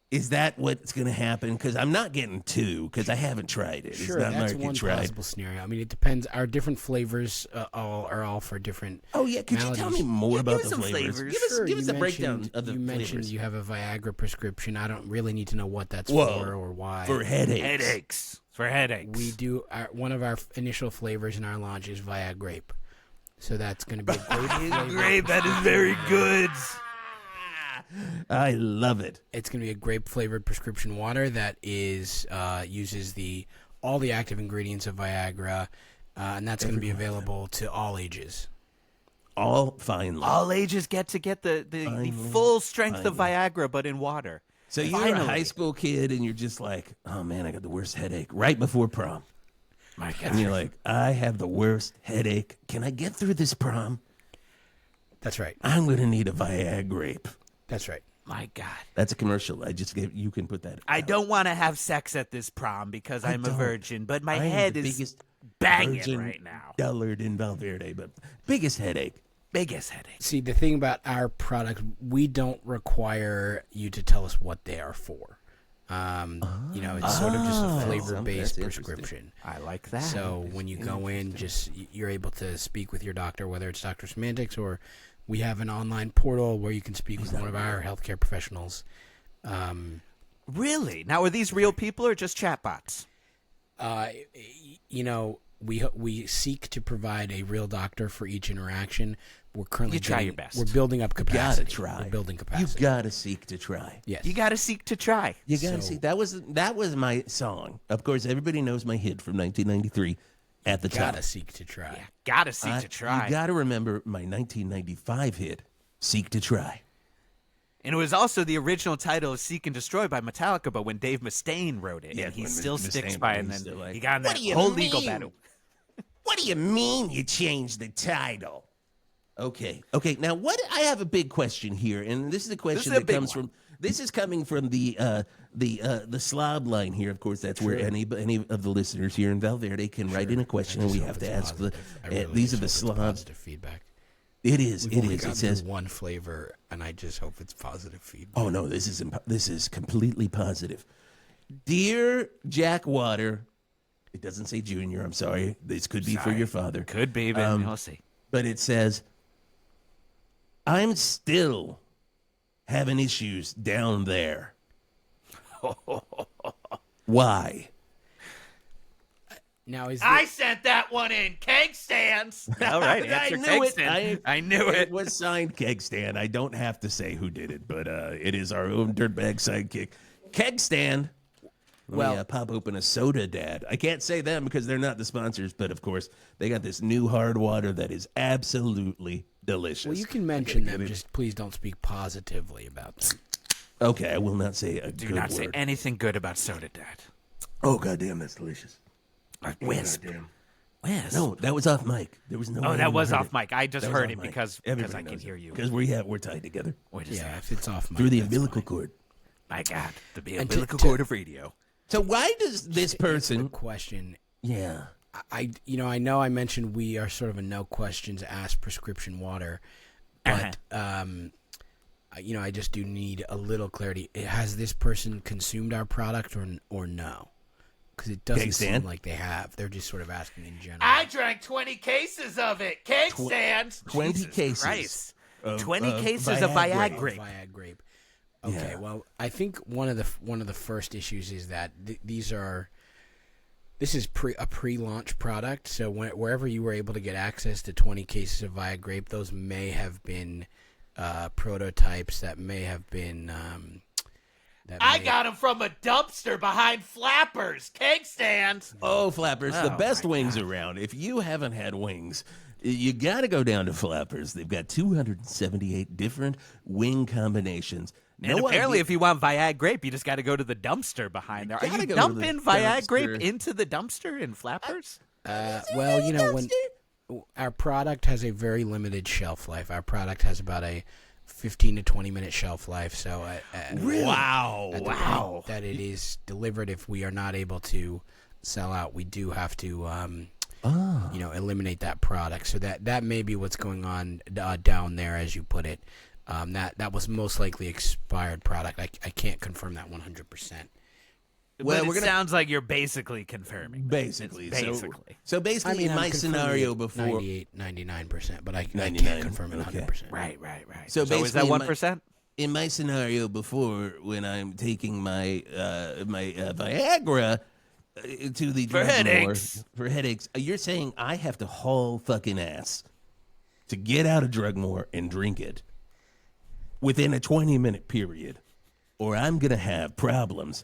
Is that what's going to happen? Because I'm not getting 2 because I haven't tried it. Sure, it's not that's market one tried. possible scenario. I mean, it depends. Our different flavors are all for different. Oh, yeah. Could you tell me maladies. more about us the some flavors? flavors. Give us you a breakdown mentioned- of the You mentioned flavors. you have a Viagra prescription. I don't really need to know what that's Whoa. for or why. For headaches. Headaches. For headaches. We do one of our initial flavors in our launch is Viagra grape. So that's going to be a grape flavor. Great. That is very good. I love it. It's going to be a grape flavored prescription water that is uses all the active ingredients of Viagra, and that's going to be available to all ages. All finally. All ages get the full strength of Viagra, but in water. So you're a high school kid and you're just like, oh man, I got the worst headache right before prom. My God. And you're like, I have the worst headache. Can I get through this prom? That's right. I'm going to need a Viagra grape. That's right. My God. That's a commercial. I just gave, you can put that. I don't want to have sex at this prom because I'm a virgin, but my head is banging right now. Dullard in Val Verde, but biggest headache. Biggest headache. See, the thing about our product, we don't require you to tell us what they are for. It's sort of just a flavor-based prescription. I like that. So when you go in, you're able to speak with your doctor, whether it's Dr. Semantics or we have an online portal where you can speak with one of our healthcare professionals. Really? Now, are these real people or just chatbots? We seek to provide a real doctor for each interaction. We're currently your best. We're building up capacity. You gotta try. We're building capacity. You gotta seek to try. Yes. You got to seek to try. You gotta see. That was my song. Of course, everybody knows my hit from 1993 at the time. Gotta seek to try. Yeah, got to seek to try. You gotta remember my 1995 hit, Seek to Try. And it was also the original title of Seek and Destroy by Metallica, but when Dave Mustaine wrote it, Yeah, and he when still Mustaine sticks by it, and he's then still like, he got in "What that do you whole legal mean? battle. What do you mean you changed the title? Okay. Now what? I have a big question here, and this is a question that comes from. This is coming from the slob line here. Of course, that's where any of the listeners here in Val Verde can write in a question, and we have to ask these are the slobs. Positive feedback. It is. We've only It gotten says through one flavor, and I just hope it's positive feedback. Oh no, this is completely positive. Dear Jack Water, it doesn't say Junior. I'm sorry. This could be for your father. Could be, but we'll see. But it says, I'm still having issues down there. Why? Now I sent that one in. Keg stands. All right, I answer knew keg it. stand. I knew it. It was signed Keg Stand. I don't have to say who did it, but it is our own dirtbag sidekick. Keg Stand. Let me pop open a soda, Dad. I can't say them because they're not the sponsors, but of course, they got this new hard water that is absolutely delicious. Well, you can mention them, just please don't speak positively about them. Okay, I will not say a Do good not word. say anything good about Soda Dad. Oh, goddamn, that's delicious. Wisp. Goddamn. Wisp. No, that was off mic. There was no. Oh, way that anyone was heard off mic. I just That was heard off it mic. because Everybody I can knows hear it. you. Because we're tied together Wait a Yeah, second. if it's off mic, through the that's umbilical fine. cord. My God, the And umbilical to- cord of radio. So why does this person? Good question. Yeah. I know I mentioned we are sort of a no questions asked prescription water, but I just do need a little clarity. Has this person consumed our product or no? Because it doesn't seem like they have. They're just sort of asking in general. I drank 20 cases of it. Keg stands. 20 Jesus cases. Christ. of- 20 of cases of Viagra. Viagra. Viagra grape. Okay, Yeah. well, I think one of the first issues is that this is a pre-launch product. So wherever you were able to get access to 20 cases of Viagra grape, those may have been prototypes that may have been. I got them from a dumpster behind Flappers. Keg stands. Oh, Flappers, the Oh, best my wings around. If you haven't had wings, you got to go down to Flappers. They've got 278 different wing combinations. And apparently, if you want Viagra grape, you just got to go to the dumpster behind there. Are gotta you go to the dumping Viagra grape dumpster. into the dumpster in Flappers? Well, when our product has a very limited shelf life. Our product has about a 15 to 20 minute shelf life. So Wow. at the point that it is delivered, if we are not able to sell out, we do have to eliminate that product. So that may be what's going on down there, as you put it. That was most likely expired product. I can't confirm that 100%. Well, But we're it gonna sounds like you're basically confirming. that. basically, It's basically. So basically, in I'm my confirming scenario it before, 98, 99%, but I 99, can't confirm it 100%. Right. So is that basically, 1%? in my scenario before, when I'm taking my Viagra to the For drugstore headaches. for headaches, you're saying I have to haul fucking ass to get out of Drugmore and drink it within a 20-minute period, or I'm gonna have problems.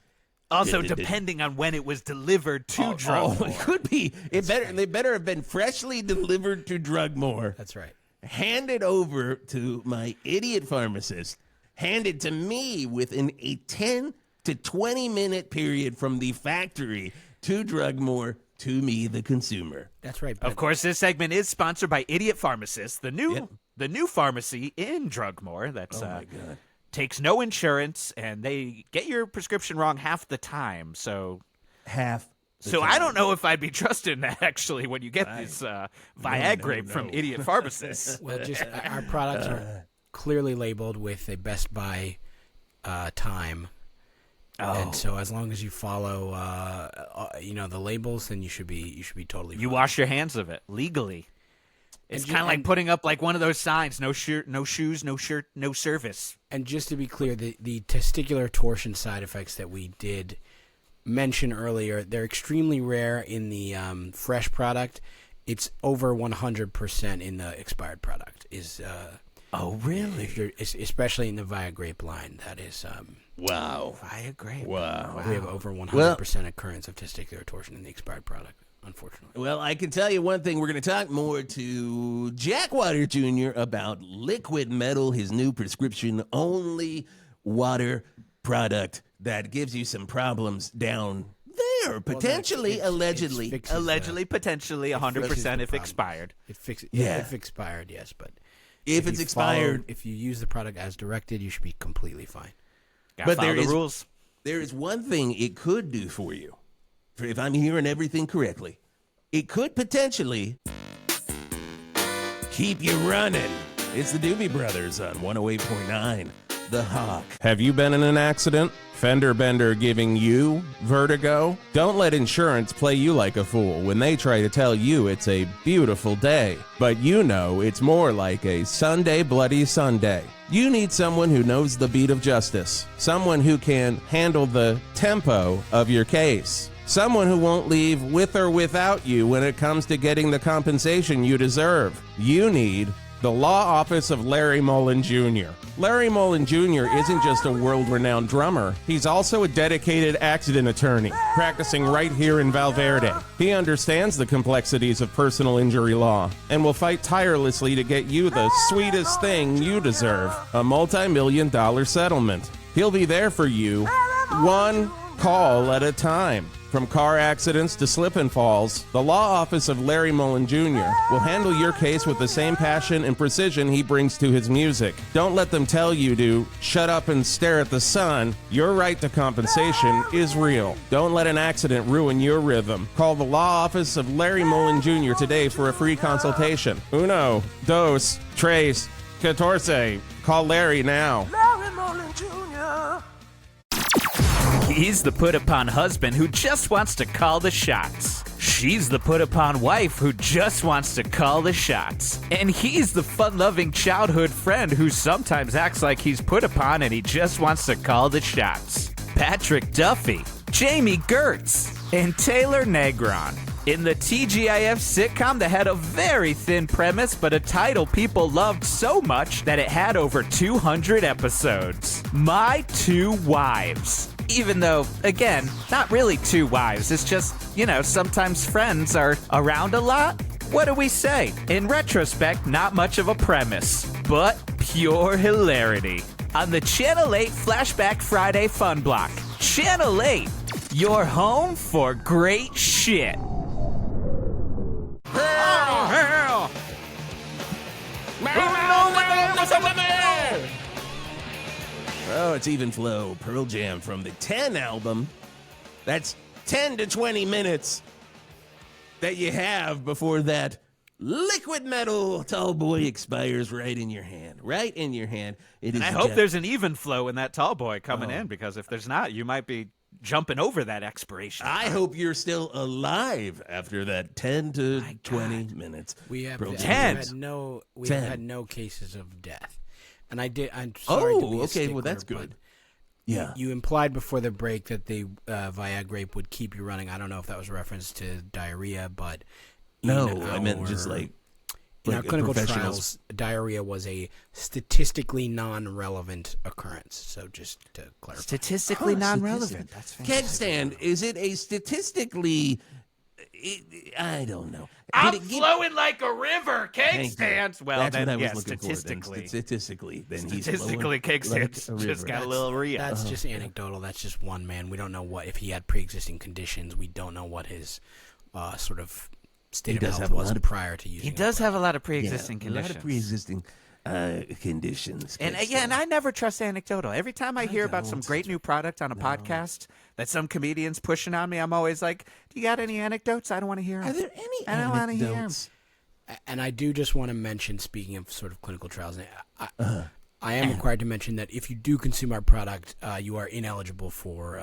Also, depending on when it was delivered to Oh, Drugmore. it could be. They better have been freshly delivered to Drugmore. That's right. Handed over to my idiot pharmacist, handed to me within a 10 to 20 minute period from the factory to Drugmore to me, the consumer. That's right. Of course, this segment is sponsored by Idiot Pharmacist, the new pharmacy in Drugmore that's my God. takes no insurance, and they get your prescription wrong half the time. So I don't know if I'd be trusting that, actually, when you get this Viagra from Idiot Pharmacists. Well, just our products are clearly labeled with a Best Buy time. And so as long as you follow, the labels, then you should be totally fine. You wash your hands of it legally. It's kind of like putting up like one of those signs: no shirt, no shoes, no shirt, no service. And just to be clear, the testicular torsion side effects that we did mention earlier, they're extremely rare in the fresh product. It's over 100% in the expired product. Oh, really? If you're, especially in the Viagrape line, that is. Wow. Viagrape. Wow. We have over 100% occurrence of testicular torsion in the expired product, unfortunately. Well, I can tell you one thing. We're going to talk more to Jack Water Jr. about Liquid Metal, his new prescription-only water product that gives you some problems down there, potentially, allegedly. Potentially, 100% if expired. If expired, yes, but if it's expired, if you use the product as directed, you should be completely fine. But there is rules. There is one thing it could do for you. If I'm hearing everything correctly, it could potentially keep you running. It's the Doobie Brothers on 108.9, The Hawk. Have you been in an accident? Fender bender giving you vertigo? Don't let insurance play you like a fool when they try to tell you it's a beautiful day. But you know it's more like a Sunday bloody Sunday. You need someone who knows the beat of justice. Someone who can handle the tempo of your case. Someone who won't leave with or without you when it comes to getting the compensation you deserve. You need the law office of Larry Mullen Jr. Larry Mullen Jr. isn't just a world-renowned drummer. He's also a dedicated accident attorney, practicing right here in Val Verde. He understands the complexities of personal injury law and will fight tirelessly to get you the sweetest thing you deserve, a multi-million-dollar settlement. He'll be there for you, one call at a time. From car accidents to slip and falls, the law office of Larry Mullen Jr. will handle your case with the same passion and precision he brings to his music. Don't let them tell you to shut up and stare at the sun. Your right to compensation is real. Don't let an accident ruin your rhythm. Call the law office of Larry Mullen Jr. today for a free consultation. Uno, dos, tres, catorce. Call Larry now. Larry Mullen Jr. He's the put-upon husband who just wants to call the shots. She's the put-upon wife who just wants to call the shots. And he's the fun-loving childhood friend who sometimes acts like he's put upon and he just wants to call the shots. Patrick Duffy, Jamie Gertz, and Taylor Negron. In the TGIF sitcom that had a very thin premise but a title people loved so much that it had over 200 episodes. My Two Wives. Even though, again, not really two wives. It's just, sometimes friends are around a lot. What do we say? In retrospect, not much of a premise, but pure hilarity. On the Channel 8 Flashback Friday Fun Block. Channel 8, your home for great shit. Hell! Oh, it's Even Flow, Pearl Jam from the 10 album. That's 10 to 20 minutes that you have before that Liquid Metal Tall Boy expires right in your hand. Right in your hand. It is. I hope there's an Even Flow in that Tall Boy coming in, because if there's not, you might be jumping over that expiration. I hope you're still alive after that 10 to 20 minutes. We have had no cases of death. And I'm sorry to be a stickler, well, that's good. Yeah. You implied before the break that the Viagrape would keep you running. I don't know if that was a reference to diarrhea, but no, I meant just in our clinical trials, diarrhea was a statistically non-relevant occurrence. So just to clarify. Statistically non-relevant. That's fantastic. Keg stand, is it a statistically... I don't know. I'm flowing like a river. Keg stands. Well, that's then, what I was yeah, looking statistically. For. Statistically, then he's Keg stands like just got a little Rhea. That's just anecdotal. That's just one man. We don't know if he had pre-existing conditions. We don't know what his sort of state of health was prior to using. He does have a lot of pre-existing conditions. A lot of pre-existing conditions. And and I never trust anecdotal. Every time I hear about some great new product on a podcast that some comedian's pushing on me, I'm always like, "Do you got any anecdotes? I don't want to hear them." Are there any I don't want to hear them. anecdotes? And I do just want to mention, speaking of sort of clinical trials, I am required to mention that if you do consume our product, you are ineligible for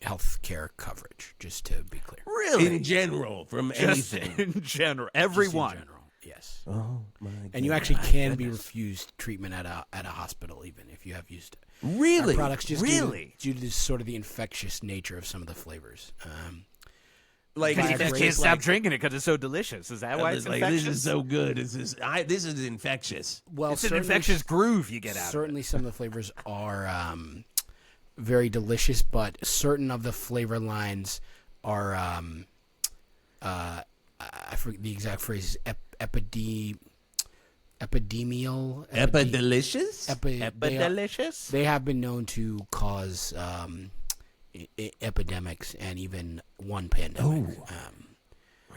health care coverage, just to be clear. Really? In general, from Just anything. in general. Everyone. Just in general, yes. Oh, my God. And you actually can be refused treatment at a hospital, even if you have used Really? our products, just Really? due to this sort of the infectious nature of some of the flavors. Like, Because you Fire just grade, can't stop drinking it because it's so delicious. Is that why it's like, infectious? this is so good. This is infectious. Well, It's an infectious groove you get out of it. Certainly, some of the flavors are very delicious, but certain of the flavor lines are I forget the exact phrase. Epidemial. Epidelicious? Delicious? They have been known to cause epidemics and even one pandemic.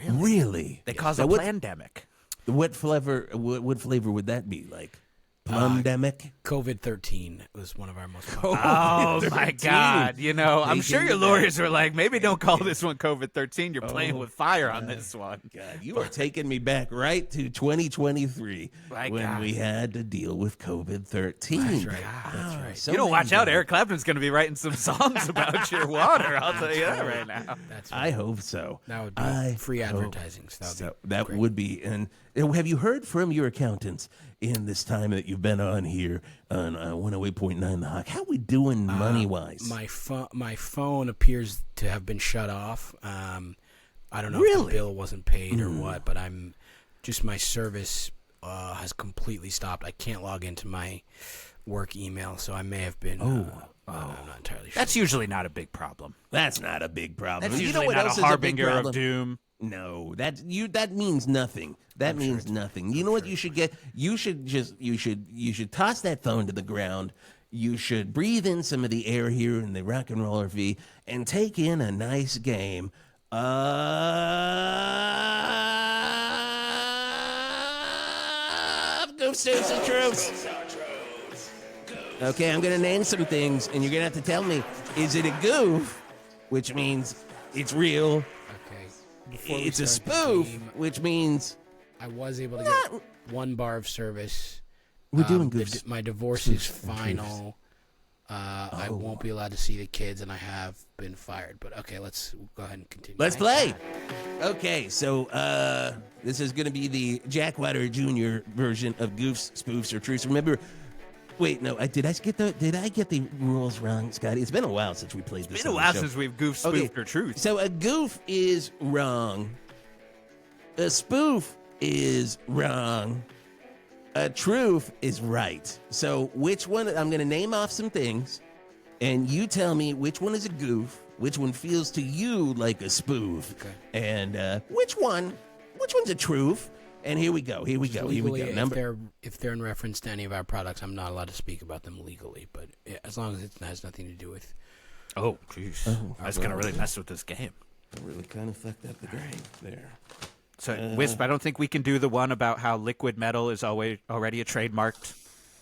Really? They cause Now, a what- pandemic. What flavor? What flavor would that be? Like plumdemic? COVID-13 was one of our most Oh, my God. You know, I'm Making sure your that- lawyers were like, maybe don't call this one COVID-13. You're playing with fire on this one. God, you are taking me back right to 2023 My when God. we had to deal with COVID-13. That's right. That's right. So You don't many watch out. times. Eric Clapton's going to be writing some songs about your water. I'll tell you that right now. That's right. I hope so. That would be I free hope advertising. So that would be. And have you heard from your accountants in this time that you've been on here on 108.9 The Hawk? How we doing money wise? my phone appears to have been shut off. I don't know if Really? the bill wasn't paid or what, but my service has completely stopped. I can't log into my work email, so I may have been. I'm not entirely sure. That's usually not a big problem. That's not a big problem. That's You know usually what not else a is big harbinger of problem? doom. No, that means nothing. That means nothing. You know what you should get? You should toss that phone to the ground. You should breathe in some of the air here in the Rock and Roller V and take in a nice game of Goof, Soups, and Truths. Okay, I'm going to name some things, and you're going to have to tell me, is it a goof, which means it's real, Okay. Before we it's a start the spoof, game, which means I was able to get one bar of service. we're doing goofs. My divorce is final. I won't be allowed to see the kids, and I have been fired. But okay, let's go ahead and continue. Let's play. Okay, so this is going to be the Jack Water Jr. version of Goofs, Spoofs, or Truths. Remember, wait, no, did I get the rules wrong, Scotty? It's been a while since we played this. It's been a on the while show. since we've goofed, Okay, spoofed, or truth. So a goof is wrong. A spoof is wrong. A truth is right. So which one? I'm going to name off some things, and you tell me which one is a goof, which one feels to you like a spoof, Okay. and which one's a truth. And here we go. Legally, if they're in reference to any of our products, I'm not allowed to speak about them legally. But as long as it has nothing to do with. Oh, jeez. That's going to really mess with this game. I really kind of fucked up the game there. So, Wisp, I don't think we can do the one about how liquid metal is already a trademarked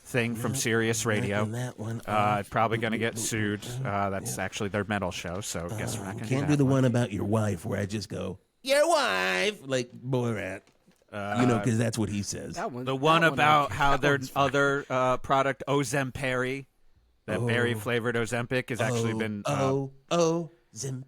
thing from Sirius Radio. That one. It's probably going to get sued. That's actually their metal show, so I guess we're not going to Can't do the one about your wife where I just go, your wife, like Borat. Because that's what he says. The one about how their other product, Ozemperi, that berry-flavored Ozempic, has actually been...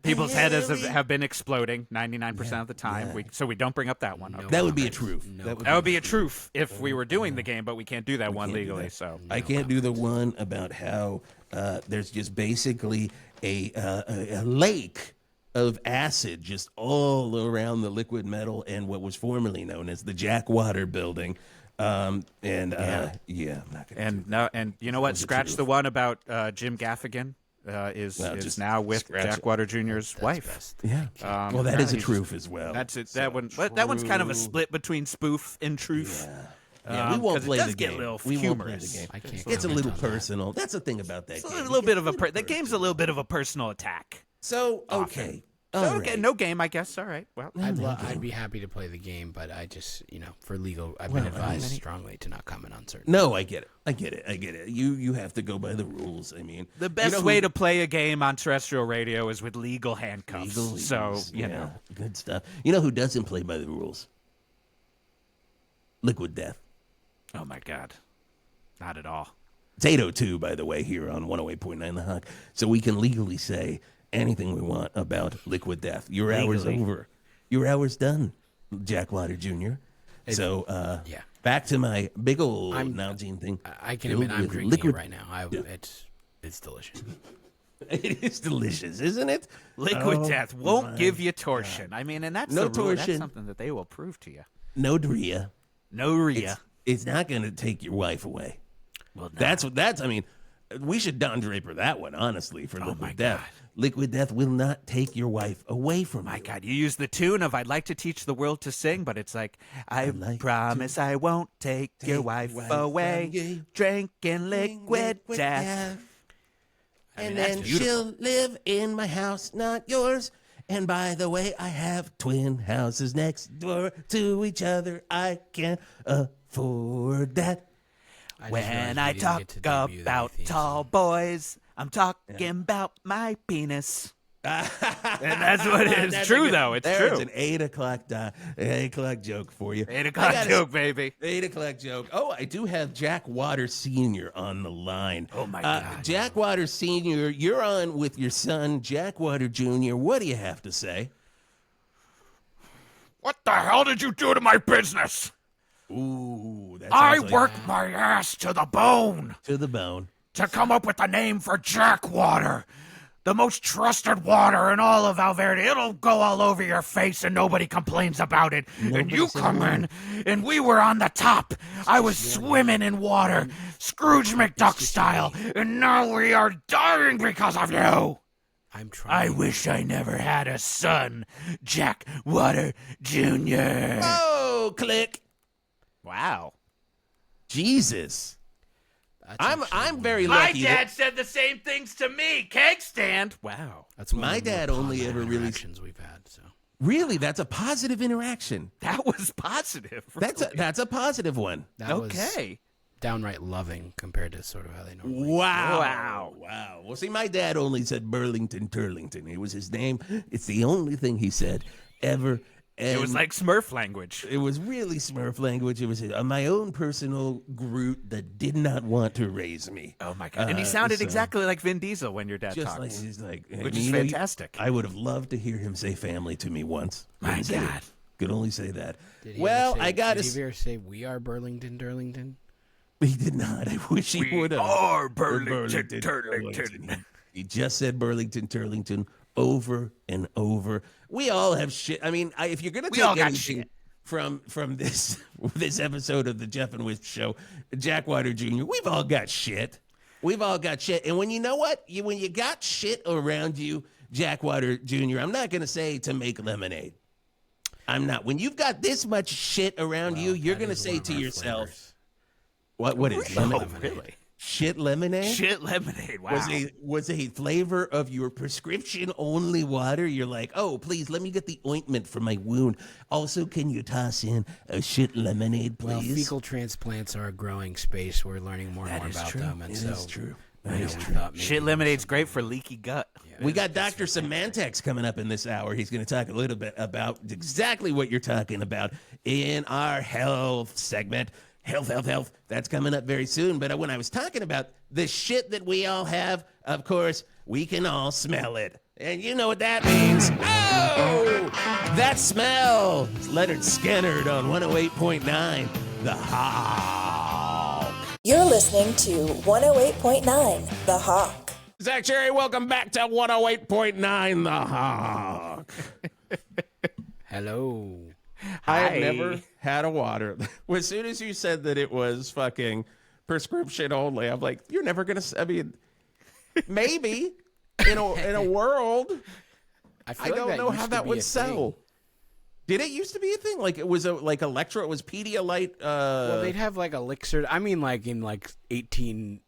people's heads have been exploding 99% of the time. So we don't bring up that one. Okay? That would be a truth. That would be a truth if we were doing the game, but we can't do that one legally. So I can't do the one about how there's just basically a lake of acid just all around the liquid metal and what was formerly known as the Jack Water Building. I'm not gonna and you know what? Scratch the one about Jim Gaffigan. Is now with Jack Water Jr.'s wife. Yeah. Well, that is a truth as well. That's it. That one. That one's kind of a split between spoof and truth. Yeah, we won't play it does the get game. a little We won't play humorous. the game. I can't It's a comment little on that. personal. That's the thing about that It's game. a little bit of a. The game's a little bit of a personal attack. So okay. Okay, no game, I guess. All right. Well, I'd be happy to play the game, but I just, for legal, I've been advised strongly to not comment on certain. No, I get it. You have to go by the rules. I mean, the best way to play a game on terrestrial radio is with legal handcuffs. So, good stuff. You know who doesn't play by the rules? Liquid Death. Oh, my God. Not at all. It's 8:02, by the way, here on 108.9 The Hawk. So we can legally say anything we want about Liquid Death. Your hour's over. Your hour's done, Jack Water Jr. Back to my big old Nalgene thing. I can admit I'm drinking it right now. It's delicious. It is delicious, isn't it? Liquid Death won't give you torsion. I mean, and that's no the rule. torsion. That's something that they will prove to you. No Drea. No Rhea. It's not going to take your wife away. Well, no. That's. I mean, we should Don Draper that one, honestly, for Liquid Death. God. Liquid Death will not take your wife away from you. My God, you use the tune of "I'd like to teach the world to sing," but it's like, I promise I won't take your wife away, drinking Liquid Death. And then she'll live in my house, not yours. And by the way, I have twin houses next door to each other. I can't afford that. When I talk about tall boys, I'm talking about my penis. And that's what it is. True, though. It's true. There's an 8 o'clock joke for you. 8 o'clock joke, baby. 8 o'clock joke. Oh, I do have Jack Waters Sr. on the line. Oh, my God. Jack Waters Sr., you're on with your son, Jack Waters Jr. What do you have to say? What the hell did you do to my business? Ooh, I worked my ass to the bone. To the bone. To come up with a name for Jack Water. The most trusted water in all of Val Verde. It'll go all over your face and nobody complains about it. And you come in, and we were on the top. I was swimming in water, Scrooge McDuck style, and now we are dying because of you. I'm trying. I wish I never had a son, Jack Water Jr. Oh, click. Wow. Jesus. I'm very My lucky. dad said the same things to me. Keg stand. Wow. That's one my of the more dad only positive ever really interactions we've had. So really, that's a positive interaction. That was positive. Really. That's a positive one. that was downright loving compared to sort of how they normally. Wow. Well, see, my dad only said Burlington Turlington. It was his name. It's the only thing he said ever. And it was like Smurf language. It was really Smurf language. It was my own personal Groot that did not want to raise me. Oh, my God. And he sounded exactly like Vin Diesel when your dad talks. Which is fantastic. I would have loved to hear him say family to me once. My God. Could only say that. Did he ever say, we are Burlington Turlington? He did not. I wish he would have. We are Burlington Turlington. He just said Burlington Turlington over and over. We all have shit. I mean, if you're gonna take anything from this episode of the Geoff and Whisp Show, Jack Water Jr., we've all got shit. We've all got shit. And when you know what, when you got shit around you, Jack Water Jr., I'm not gonna say to make lemonade. I'm not. When you've got this much shit around you, you're gonna say to yourself, flavors. What is lemonade? Oh, really? Shit lemonade? Shit lemonade, wow. Was a flavor of your prescription only water? You're like, oh, please, let me get the ointment for my wound. Also, can you toss in a shit lemonade, please? Well, fecal transplants are a growing space. We're learning more and more about them. And It is true. Shit lemonade's great for leaky gut. Yeah, we got Dr. Semantex coming up in this hour. He's going to talk a little bit about exactly what you're talking about in our health segment. Health. That's coming up very soon. But when I was talking about the shit that we all have, of course, we can all smell it. And you know what that means. Oh, that smell. It's Leonard Skynyrd on 108.9, The Hawk. You're listening to 108.9, The Hawk. Zach Cherry, welcome back to 108.9, The Hawk. Hello. I have never had a water. As soon as you said that it was fucking prescription only, I'm like, you're never going to, I mean, maybe in a world, I don't know how that would sell. Did it used to be a thing? Like it was like Electro, it was Pedialyte. Well, they'd have like elixir. I mean, like in like 18.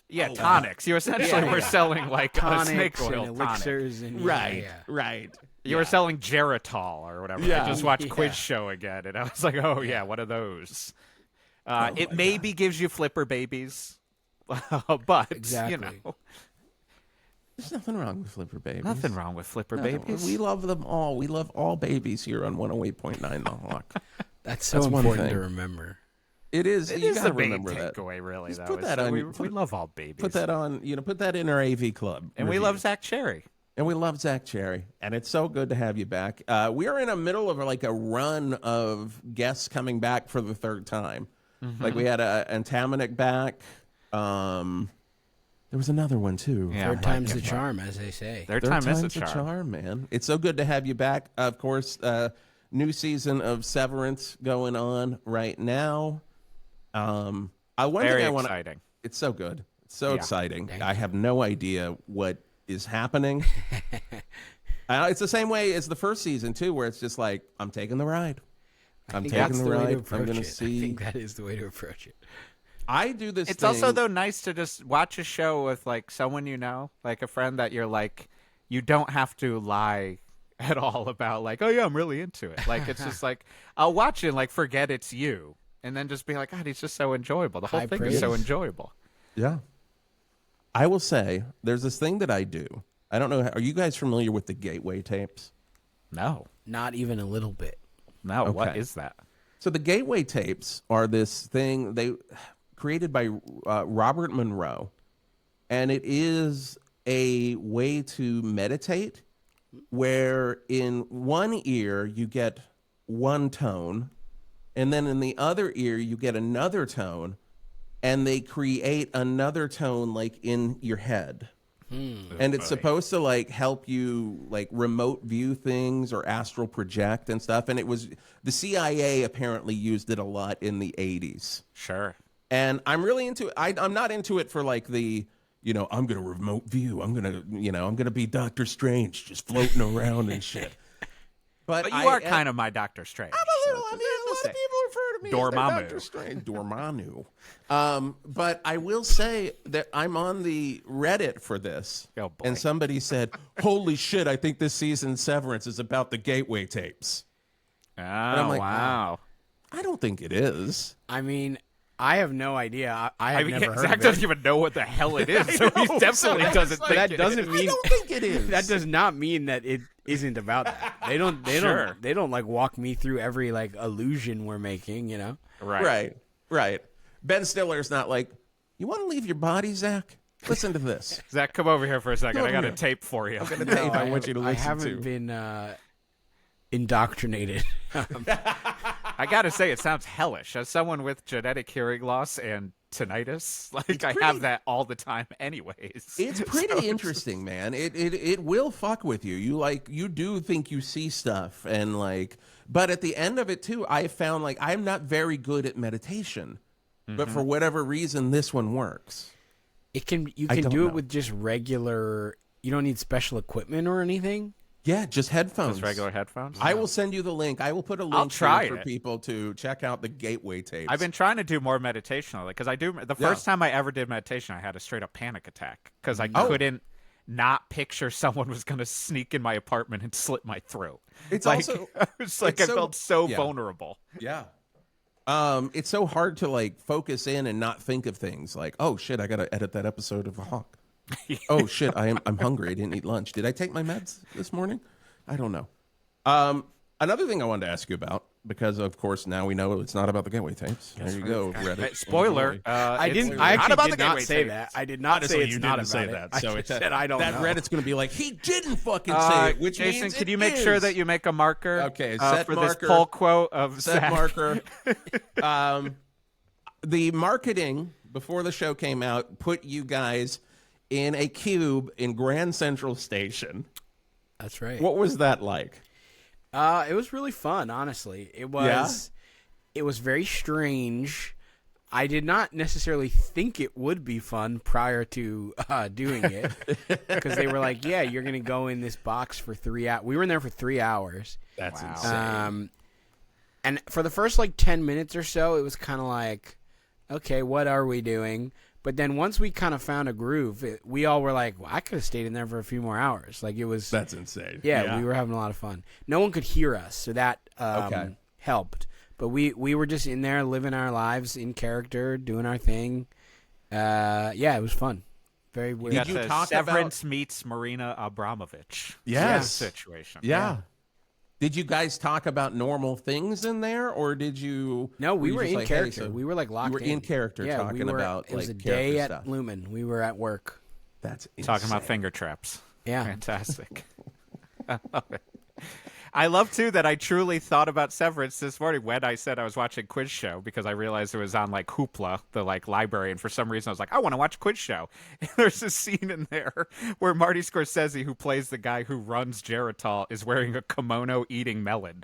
Yeah, tonics. You essentially were selling like tonics snake oil and elixirs and right. You were selling Geritol or whatever. Yeah. I just watched Quiz Show again, and I was like, oh, yeah, one of those. It maybe gives you flipper babies, but, Exactly. you know. There's nothing wrong with flipper babies. Nothing wrong with flipper babies. We love them all. We love all babies here on 108.9 The Hawk. That's one important thing. to remember. It is. It you is gotta the main remember that. takeaway, really, Just though. put that on. We love all babies. Put that on. Put that in our AV club. And we review. love Zach Cherry. And we love Zach Cherry. And it's so good to have you back. We are in the middle of like a run of guests coming back for the third time. Like we had Antaminic back. There was another one too. Yeah, Third time's the charm, as they say. Third Third time is a time's the charm. charm, man. It's so good to have you back. Of course, new season of Severance going on right now. One Very thing I want exciting. It's so good. It's so exciting. Thank I have no idea what is happening. It's the same way as the first season too, where it's just like I'm taking the ride. I'm taking the ride. I'm going to see. I think that is the way to approach it. I do this. It's thing. also though nice to just watch a show with like someone you know, like a friend that you're like, you don't have to lie at all about like, oh yeah, I'm really into it. Like it's just like I'll watch it and like forget it's you, and then just be like, God, he's just so enjoyable. The whole High thing praise. is so enjoyable. Yeah. I will say there's this thing that I do. I don't know. Are you guys familiar with the Gateway tapes? No, Not even a little bit. no, what Okay. is that? So the Gateway tapes are this thing they created by Robert Monroe, and it is a way to meditate where in one ear you get one tone, and then in the other ear you get another tone, and they create another tone like in your head. And it's supposed to like help you like remote view things or astral project and stuff. And it was the CIA apparently used it a lot in the 80s. Sure. And I'm really into it. I'm not into it for like the, I'm going to remote view. I'm going to be Doctor Strange just floating around and shit. But you are kind of my Doctor Strange. I'm a little, a lot of people refer to me Dormammu. as their Doctor Strange. Dormammu. But I will say that I'm on the Reddit for this. Oh, boy. And somebody said, holy shit, I think this season's Severance is about the Gateway tapes. Oh, I'm like, wow. I don't think it is. I mean, I have no idea. I have never heard Zach of it. doesn't even know what the hell it is, so he definitely doesn't think That it doesn't is. mean I don't think it is. that does not mean that it isn't about that. They Sure. don't like walk me through every like illusion we're making, Right. Ben Stiller's not like, you want to leave your body, Zach? Listen to this. Zach, come over here for a second. Come I got over a here. tape for you. The tape I want you to I listen haven't to. been indoctrinated. I gotta say, it sounds hellish. As someone with genetic hearing loss and tinnitus, like I have that all the time, anyways. It's pretty interesting, man. It will fuck with you. You do think you see stuff and like, but at the end of it too, I found like I'm not very good at meditation, but for whatever reason, this one works. You can don't do know. it with just regular. You don't need special equipment or anything. Yeah, just headphones. Just regular headphones. I will send you the link. I will put a link I'll try for it. people to check out the Gateway tapes. I've been trying to do more meditation because I do. The first time I ever did meditation, I had a straight up panic attack because I couldn't not picture someone was going to sneak in my apartment and slit my throat. It's like, also it's like it's I so- felt so yeah. vulnerable. Yeah. It's so hard to like focus in and not think of things like, oh shit, I gotta edit that episode of The Hawk. Oh shit, I'm hungry. I didn't eat lunch. Did I take my meds this morning? I don't know. Another thing I wanted to ask you about, because of course now we know it's not about the Gateway tapes. There you go, Reddit. Spoiler. Enjoy. I it's didn't. not I about actually the did not Gateway say tapes. that. I did not say Honestly, it's you not didn't about say it. that. I So just it's said I don't that know. Reddit's going to be like, he didn't fucking say it, which Jason, means could it you make sure is. that you make a marker? Okay, set for marker. this poll quote of set Zach? marker. The marketing before the show came out put you guys in a cube in Grand Central Station. That's right. What was that like? It was really fun, honestly. It was. It was very strange. I did not necessarily think it would be fun prior to doing it, because they were like, "Yeah, you're gonna go in this box for 3 hours." We were in there for 3 hours. That's insane. And for the first like 10 minutes or so, it was kind of like, okay, what are we doing? But then once we kind of found a groove, we all were like, well, I could have stayed in there for a few more hours. Like, it was... That's insane. Yeah, we were having a lot of fun. No one could hear us, so that helped. But we were just in there living our lives in character, doing our thing. It was fun. Very weird. Did you talk Severance meets Marina Abramovich situation. Yeah. Did you guys talk about normal things in there, or did you? No, we were in like, character. Hey, so we were like locked in. You were in character talking about it was like a day at stuff. Lumen. We were at work. That's insane. Talking about finger traps. Yeah. Fantastic. I love it. I love, too, that I truly thought about Severance this morning when I said I was watching Quiz Show, because I realized it was on, like, Hoopla, the, like, library, and for some reason I was like, I want to watch Quiz Show. And there's a scene in there where Marty Scorsese, who plays the guy who runs Geritol, is wearing a kimono eating melon,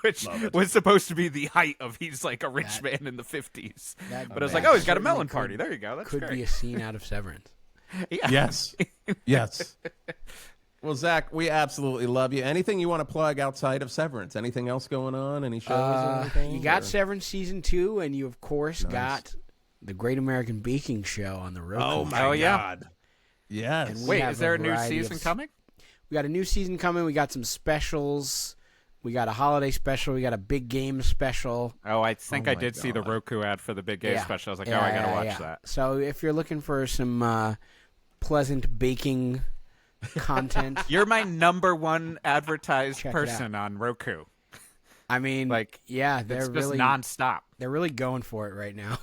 which was supposed to be the height of he's, like, a rich man in the 50s. But I was like, oh, he's got a melon party. There you go. That's could be a scene out of Severance. Yeah. Yes. Yes. Well, Zach, we absolutely love you. Anything you want to plug outside of Severance? Anything else going on? Any shows or anything? You got Severance Season 2, and you, of course, got the Great American Baking Show on the road. Oh, my God. Yes. And wait, is there a new season coming? We got a new season coming. We got some specials. We got a holiday special. We got a big game special. Oh, I think I did see the Roku ad for the big game special. I was like, I got to watch that. So if you're looking for some pleasant baking content. You're my number one advertised person on Roku. I mean, like, yeah, they're it's just really nonstop. They're really going for it right now.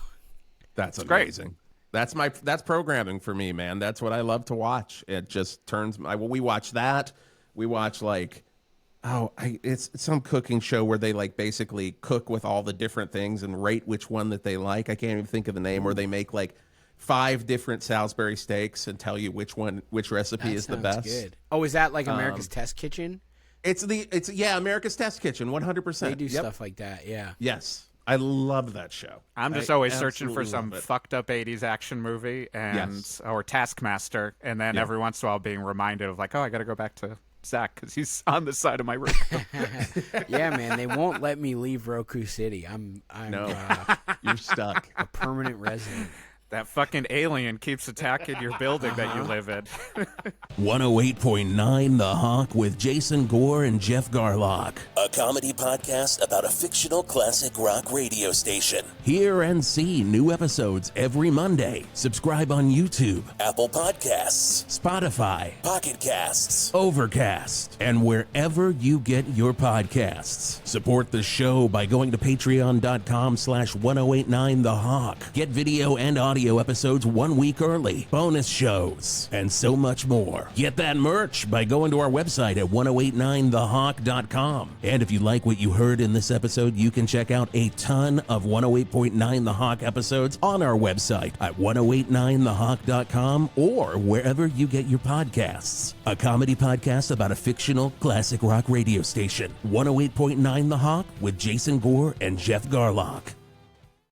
That's amazing. Great. That's programming for me, man. That's what I love to watch. It just turns we watch that. We watch like it's some cooking show where they like basically cook with all the different things and rate which one that they like. I can't even think of the name. Where they make like 5 different Salisbury steaks and tell you which recipe is the best. Good. Oh, is that like America's Test Kitchen? It's America's Test Kitchen, 100%. They do stuff like that, yeah. Yes. I love that show. I'm just always searching for some fucked up 80s action movie or Taskmaster, and then every once in a while being reminded of like, oh, I got to go back to Zach because he's on the side of my room. Yeah, man, they won't let me leave Roku City. You're stuck. A permanent resident. That fucking alien keeps attacking your building that you live in. 108.9 The Hawk with Jason Gore and Jeff Garlock. A comedy podcast about a fictional classic rock radio station. Hear and see new episodes every Monday. Subscribe on YouTube, Apple Podcasts, Spotify, Pocket Casts, Overcast, and wherever you get your podcasts. Support the show by going to patreon.com/1089 The Hawk. Get video and audio episodes 1 week early, bonus shows, and so much more. Get that merch by going to our website at 1089thehawk.com. And if you like what you heard in this episode, you can check out a ton of 108.9 The Hawk episodes on our website at 1089thehawk.com or wherever you get your podcasts. A comedy podcast about a fictional classic rock radio station. 108.9 The Hawk with Jason Gore and Jeff Garlock.